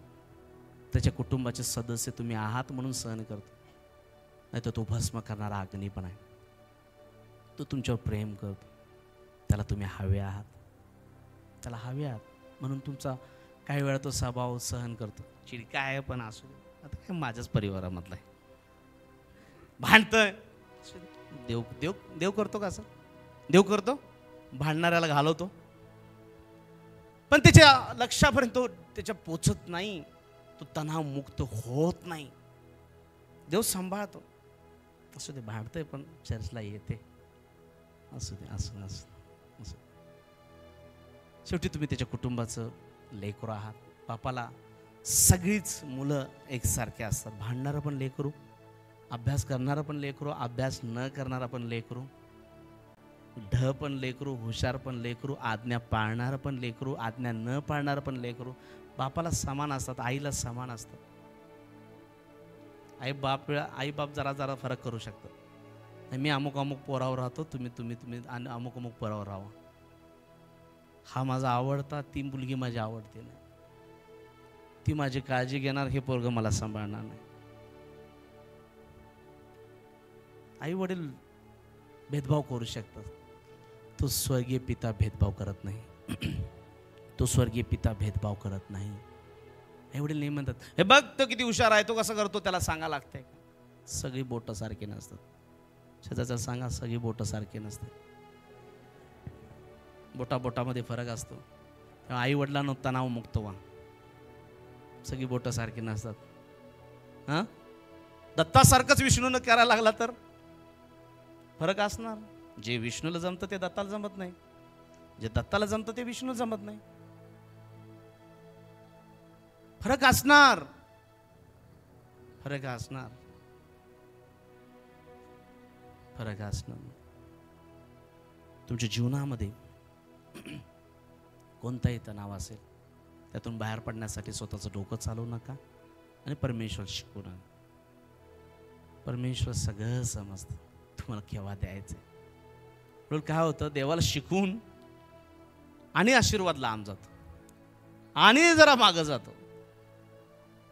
त्याच्या कुटुंबाचे सदस्य तुम्ही आहात म्हणून सहन करतो, नाही तर तो भस्म करणारा अग्नी पण आहे. तो तुमच्यावर प्रेम करतो. त्याला तुम्ही हवे आहात, त्याला हवे आहात म्हणून तुमचा काही वेळा तो स्वभाव सहन करतो. चिडका आहे पण असू दे, आता काय माझ्याच परिवारामधला आहे, भांडतंय. देव देव देव करतो का असं? देव करतो, भांडणाऱ्याला घालवतो, पण त्याच्या लक्षापर्यंत त्याच्या पोचत नाही. तो तणाव मुक्त होत नाही. देव सांभाळतो. असू दे, भांडतंय पण चर्चला येते, असू दे, असू असू असू. शेवटी तुम्ही त्याच्या कुटुंबाचं लेकरू आहात. बापाला सगळीच मुलं एकसारखे असतात. भांडणारं पण लेकरू, अभ्यास करणारं पण लेकरू, अभ्यास न करणारा पण लेकरू, ढ पण लेकरू, हुशार पण लेकरू, आज्ञा पाळणारं पण लेकरू, आज्ञा न पाळणारं पण लेकरू. बापाला समान असतात, आईला समान असतात. आई बाप जरा जरा फरक करू शकतात. मी अमुक अमुक पोरावर राहतो, तुम्ही आणि अमुक अमुक पोरावर राहा. हा माझा आवडता, ती मुलगी माझी आवडते नाही, ती माझी काळजी घेणार, हे पोरग मला सांभाळणार नाही. आई वडील भेदभाव करू शकतात, तो स्वर्गीय पिता भेदभाव करत नाही. तो स्वर्गीय पिता भेदभाव करत नाही. आई वडील नाही म्हणतात, हे बघ तो किती हुशार आहे, तो कसं करतो, त्याला सांगा लागतंय. सगळी बोटं सारखी नसतात. शेजारच्या सांगा, सगळी बोटं सारखी नसतात. बोटामध्ये फरक असतो. तेव्हा आई वडिलांना तणाव मुक्त व्हा. सगळी बोटं सारखी नसतात. हां, दत्तासारखंच विष्णूनं करायला लागला तर फरक असणार. जे विष्णूला जमतं ते दत्ताला जमत नाही, जे दत्ताला जमतं ते विष्णू जमत नाही. फरक असणार, फरक असणार, फरक असणार. तुमच्या जीवनामध्ये कोणताही तणाव असेल, त्यातून बाहेर पडण्यासाठी स्वतःचं डोकं चालवू नका आणि परमेश्वर शिकू नका. परमेश्वर सगळं समजतं, तुम्हाला केव्हा द्यायचं. म्हणून काय होतं, देवाला शिकून आणि आशीर्वाद लांब जातो आणि जरा मागं जातो,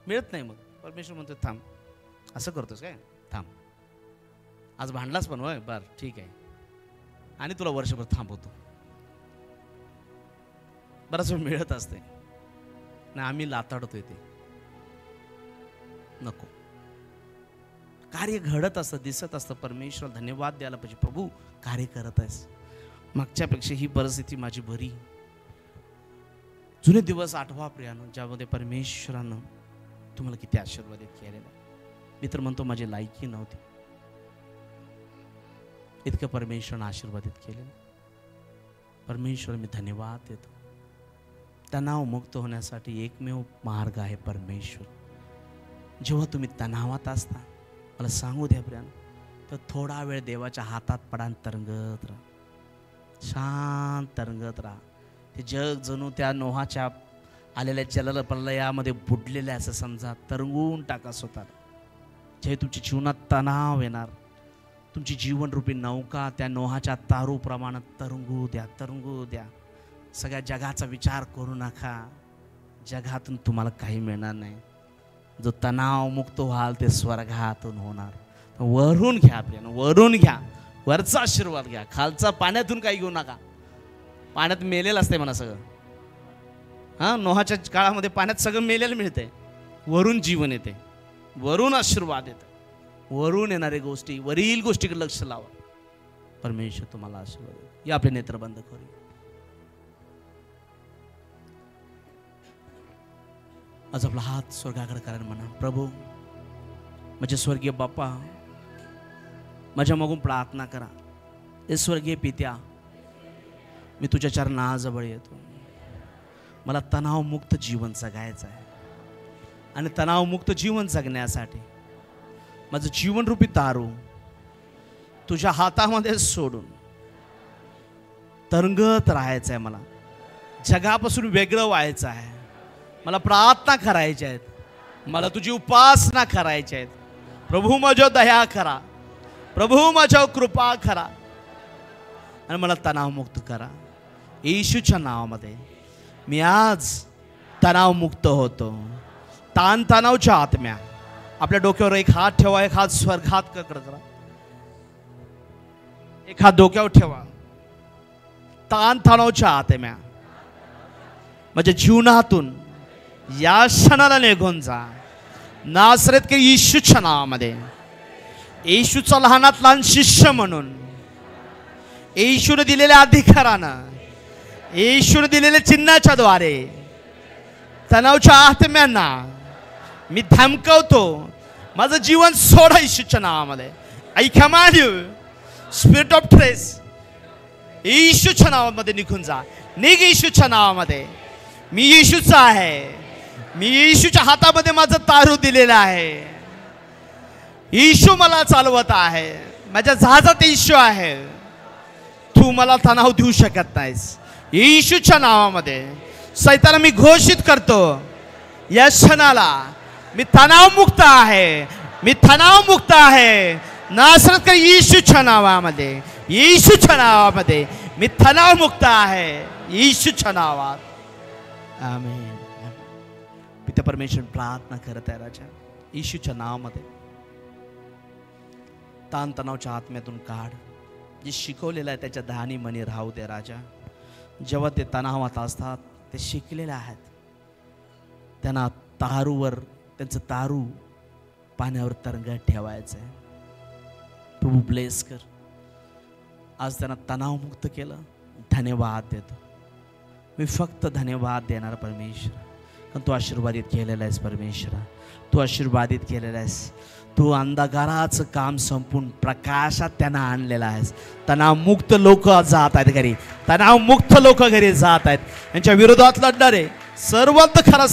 मिळत नाही. मग परमेश्वर म्हणतो थांब, असं करतोस काय, थांब. आज भांडलास पण, होय बर ठीक आहे, आणि तुला वर्षभर थांबवतो. बराच वेळ मिळत असते ना, आम्ही लाताडतोय ते नको. कार्य घडत असतं, दिसत असतं. परमेश्वर धन्यवाद द्यायला पाहिजे, प्रभू कार्य करत आहेस. मागच्यापेक्षा ही परिस्थिती माझी बरी. जुने दिवस आठवा प्रियानं, ज्यामध्ये परमेश्वरानं तुम्हाला किती आशीर्वादित केलेला. मी तर म्हणतो माझी लायकी नव्हती, इतकं परमेश्वरानं आशीर्वादित केलेलं. परमेश्वर मी धन्यवाद देतो. तणाव मुक्त होण्यासाठी एकमेव मार्ग आहे परमेश्वर. जेव्हा तुम्ही तणावात असता, मला सांगू द्या प्रियानं, तर थोडा वेळ देवाच्या हातात पडान, तरंगत राहा, शांत तरंगत राहा. ते जग जणू त्या नोहाच्या आलेल्या जल प्रलयामध्ये बुडलेले असं समजा, तरंगून टाका स्वतःला. जे तुमच्या जीवनात तणाव येणार, तुमची जीवनरूपी नौका त्या नोहाच्या तारूप्रमाणे तरंगू द्या, तरंगू द्या. सगळ्या जगाचा विचार करू नका, जगातून तुम्हाला काही मिळणार नाही. जो तणाव मुक्त व्हाल ते स्वर्गातून होणार. वरून घ्या आपल्याला, वरून घ्या, वरचा आशीर्वाद घ्या, खालचा पाण्यातून काही घेऊ नका. पाण्यात मेलेलं असते म्हणा सगळं. हां, नोहाच्या काळामध्ये पाण्यात सगळं मेलेलं मिळतंय. वरून जीवन येते, वरून आशीर्वाद येते, वरून येणाऱ्या गोष्टी, वरील गोष्टीकडे लक्ष लावा. परमेश्वर तुम्हाला आशीर्वाद देईल. या आपले नेत्र बंद करूया. आज आपला हात स्वर्गाकडे करा, म्हणा, प्रभू माझे स्वर्गीय बाप्पा, माझ्या मागून प्रार्थना करा. हे स्वर्गीय पित्या, मी तुझ्या चरणाजवळ येतो. मला तणावमुक्त जीवन जगायचं आहे आणि तणावमुक्त जीवन जगण्यासाठी माझं जीवनरूपी तारू तुझ्या हातामध्ये सोडून तरंगत राहायचं आहे. मला जगापासून वेगळं व्हायचं आहे. मला प्रार्थना करायच्या आहेत, मला तुझी उपासना करायची आहेत. प्रभू माझ्यावर दया करा, प्रभू माझ्यावर कृपा करा आणि मला तणावमुक्त करा. येशूच्या नावामध्ये मी आज तणावमुक्त होतो. ताण तणावच्या आत्म्या आपल्या डोक्यावर एक हात ठेवा, एक हात स्वर्गात करत राहा, एक हात डोक्यावर ठेवा. ताण तणावच्या आत्म्या माझ्या जीवनातून या क्षणाला निघून जा. नासरेत के येशूच्या नावामध्ये, येशूचा लहानात लहान शिष्य म्हणून, येशूने दिलेल्या अधिकारानं, येशूने दिलेल्या चिन्हाच्या द्वारे तणावच्या आत्म्यांना मी धमकवतो, माझं जीवन सोडा येशूच्या नावामध्ये. I command you spirit of stress, येशूच्या नावामध्ये निघून जा. निघ येशूच्या नावामध्ये. मी येशूचा आहे. मी येशूच्या हातामध्ये माझं तारू दिलेलं आहे. येशू मला चालवत आहे. माझ्या जहाजात येशू आहे. तू मला तणाव देऊ शकत नाहीस. येशूच्या नावामध्ये सैताना मी घोषित करतो, या क्षणाला मी तणावमुक्त आहे. मी तणावमुक्त आहे. नासरत येशूच्या नावामध्ये, येशूच्या नावामध्ये मी तणावमुक्त आहे. येशूच्या नावात. आमेन. पिता परमेश्वर प्रार्थना करत आहे राजा, येशूच्या नावामध्ये ताणतणावच्या आत्म्यातून काढ. जे शिकवलेलं आहे त्याच्या ध्यानी मनी राहू दे राजा. जेव्हा ते तणावात असतात ते शिकलेले आहेत, त्यांना तारूवर त्यांचं तारू पाण्यावर तरंगत ठेवायचं आहे. प्रभू ब्लेस कर. आज त्यांना तणावमुक्त केलं. धन्यवाद देतो. मी फक्त धन्यवाद देणार परमेश्वर, कारण तू आशीर्वादित केलेला आहेस परमेश्वरा. तू आशीर्वादित केलेला आहेस. तू अंधकाराचं काम संपून प्रकाशात त्यांना आणलेला आहेस. तणावमुक्त लोक जात आहेत घरी. तणावमुक्त लोक घरी जात आहेत. यांच्या विरोधात लढणारे सर्वात खरा